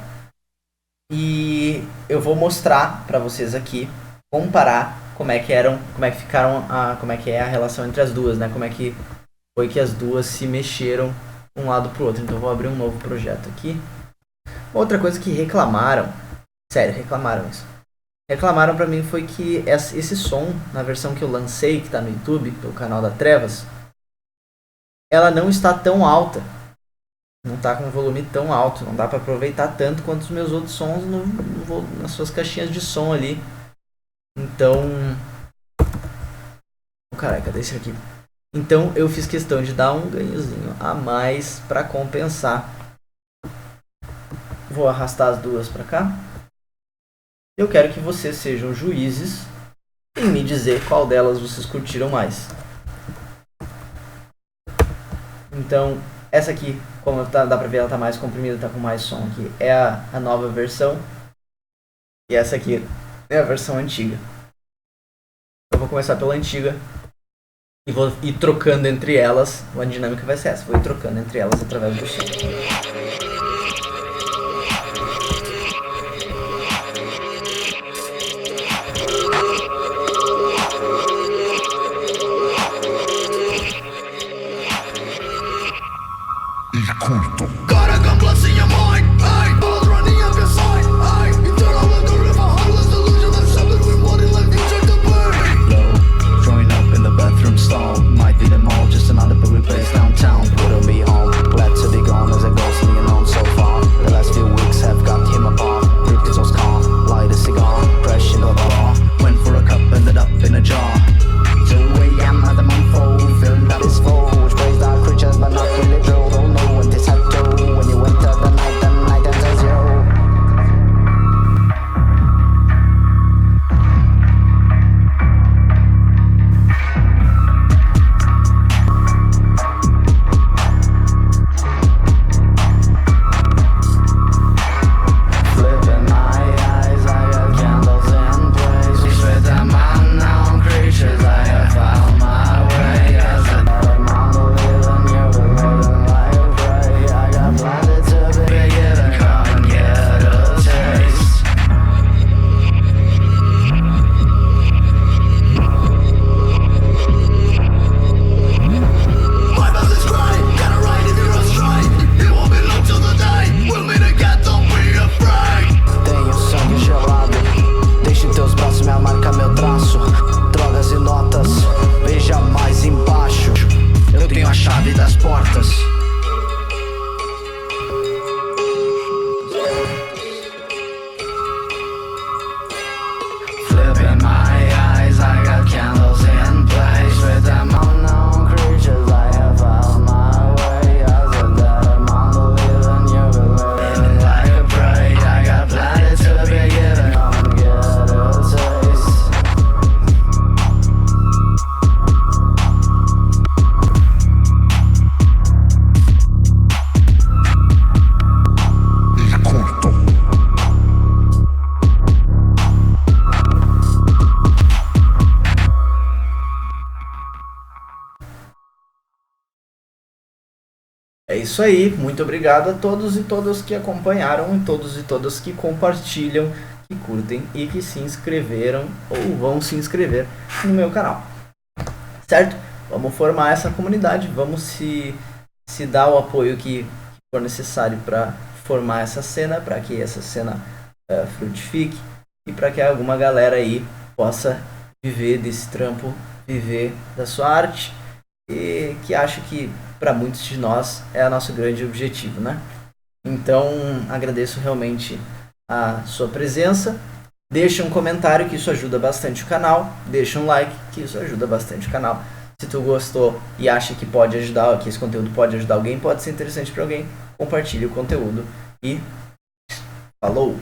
E eu vou mostrar para vocês aqui, comparar como é que é a relação entre as duas, né? Como é que foi que as duas se mexeram de um lado pro outro. Então eu vou abrir um novo projeto aqui. Outra coisa que reclamaram isso. Reclamaram pra mim foi que esse som, na versão que eu lancei, que tá no YouTube, pelo canal da Trevas, ela não está tão alta. Não tá com um volume tão alto. Não dá pra aproveitar tanto quanto os meus outros sons nas suas caixinhas de som ali. Então... Caraca, cadê esse aqui? Então eu fiz questão de dar um ganhozinho a mais pra compensar. Vou arrastar as duas pra cá. Eu quero que vocês sejam juízes em me dizer qual delas vocês curtiram mais. Então, essa aqui, como dá pra ver, ela tá mais comprimida, tá com mais som aqui. É a nova versão. E essa aqui é a versão antiga. Eu vou começar pela antiga. E vou ir trocando entre elas. A dinâmica vai ser essa. Vou ir trocando entre elas através do som. Got a gun blessing your mind, ay, balls running up your side, ay, internal algorithm, heartless delusion of something we wanted like future to burn. Low, throwing up in the bathroom stall. Might be the mall, just another booty place downtown. Wouldn't be home, glad to be gone as a ghost leaning on so far. The last few weeks have got him apart. Ripped his old calm, light a cigar, crashed into the bar. Went for a cup, ended up in a jar. 2 a.m. at the month filled up his foe, which praised our creatures but not really true. Don't know what this had to when you enter the night enters you. Flipping my eyes, I got candles in place. With them unknown creatures, I have found my way. As another model living, you're living like a prey. I got blinded to be given, come and get a taste. My buzz is great, get it right if you're astray. It won't be long till the day we'll meet again, don't be afraid. Tenho sangue gelado, deixe teus braços me marcar meu traço. Drogas e notas, veja mais embaixo. Eu tenho a chave das portas. Flipping my eyes, I got candles in place. With them unknown creatures, I have found my way. As a dead among the living, you're living like a prey. I got blinded to be given, come and get a taste. É isso aí, muito obrigado a todos e todas que acompanharam e todos e todas que compartilham, que curtem e que se inscreveram ou vão se inscrever no meu canal. Certo? Vamos formar essa comunidade, vamos se dar o apoio que for necessário para formar essa cena, para que essa cena frutifique e para que alguma galera aí possa viver desse trampo, viver da sua arte e que acho que para muitos de nós é o nosso grande objetivo, né? Então, agradeço realmente a sua presença. Deixa um comentário que isso ajuda bastante o canal. Deixa um like que isso ajuda bastante o canal. Se tu gostou e acha que pode ajudar, que esse conteúdo pode ajudar alguém, pode ser interessante para alguém, compartilhe o conteúdo e falou!